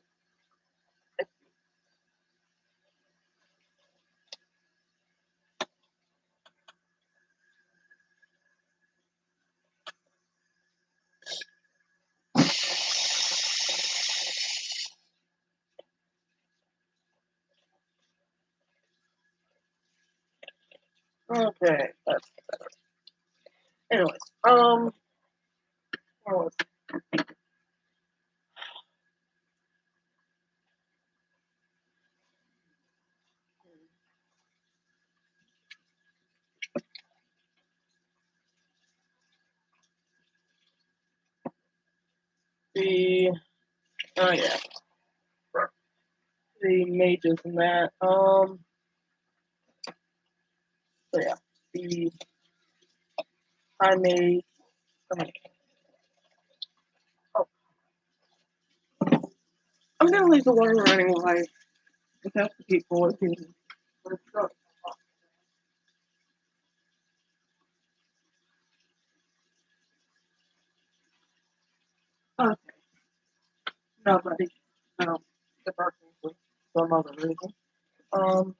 Okay, that's better. Anyways, where was the oh yeah, the mages and that. So yeah, the high mage. Oh, I'm gonna leave the water running while I have to keep looking. Okay, nobody. No, the darkness was some other reason. Um,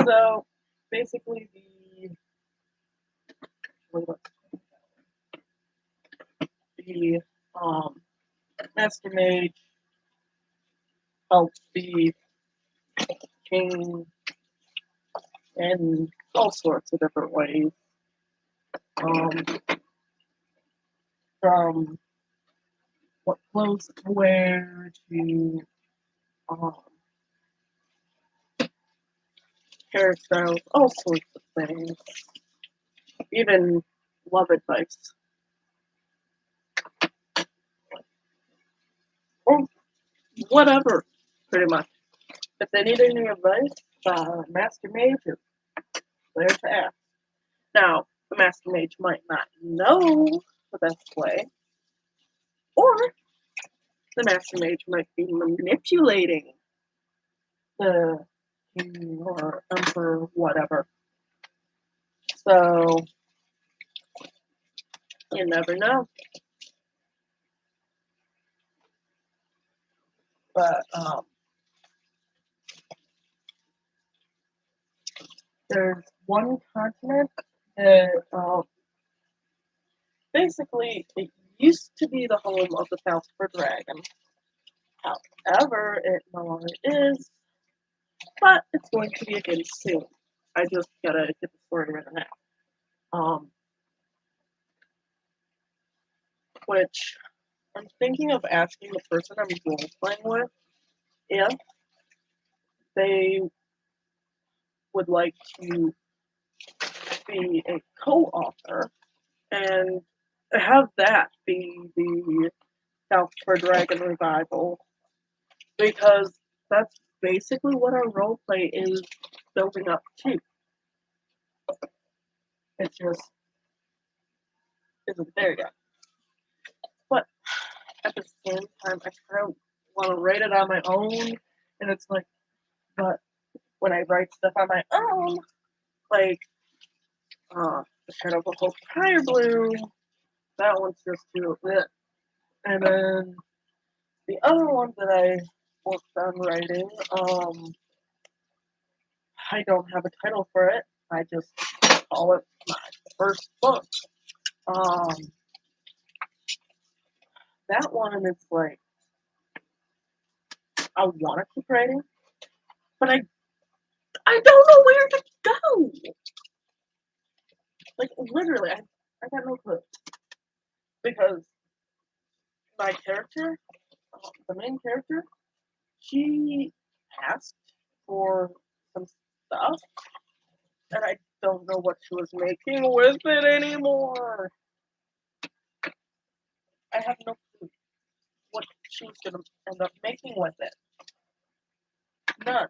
so basically the master mage helps the king in all sorts of different ways. Um, from what clothes to wear to um, hairstyles, all sorts of things. Even love advice. Or whatever, pretty much. If they need any advice, Master Mage is there to ask. Now, the Master Mage might not know the best way, or the Master Mage might be manipulating the king or emperor, whatever. So, you never know. But, there's one continent that, basically, it used to be the home of the Falsper Dragon. However, it no longer is, but it's going to be again soon. I just gotta get the story written out. Which I'm thinking of asking the person I'm role playing with if they would like to be a co-author and have that be the South for Dragon revival, because that's basically what our role play is building up to. It just isn't there yet. But at the same time, I kind of want to write it on my own, and it's like, but when I write stuff on my own, like the Shadow of a Hope Fire Blue, that one's just too bit. And then the other one that I worked on writing, I don't have a title for it. I just call it my first book. Um, that one is like, I want to keep writing, but I don't know where to go. Like literally, I got no clue, because my character, the main character, she asked for some stuff, and I don't know what she was making with it anymore. I have no clue what she was gonna end up making with it. None.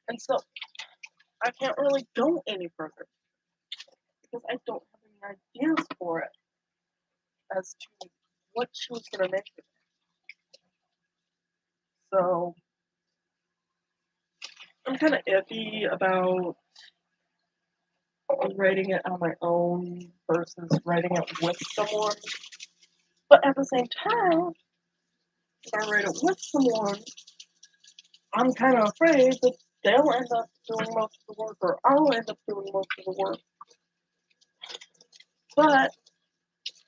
And so I can't really go any further because I don't have any ideas for it as to what she was gonna make with it. So I'm kind of iffy about writing it on my own versus writing it with someone. But at the same time, if I write it with someone, I'm kind of afraid that they'll end up doing most of the work, or I'll end up doing most of the work. But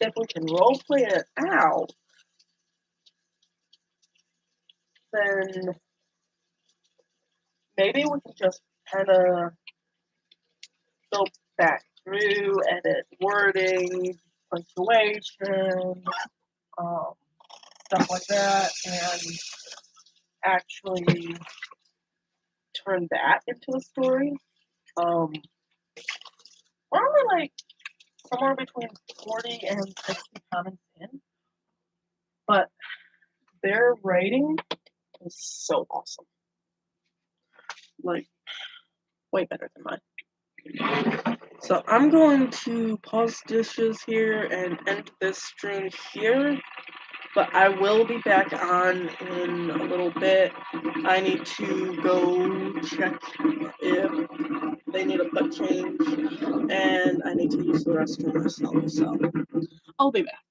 if we can role play it out, then maybe we can just kind of go back through, edit wording, punctuation, um, stuff like that, and actually turn that into a story. We're only like somewhere between 40 and 60 comments in, but their writing is so awesome. Like, way better than mine. So I'm going to pause dishes here and end this stream here, but I will be back on in a little bit. I need to go check if they need a butt change, and I need to use the restroom myself, so I'll be back.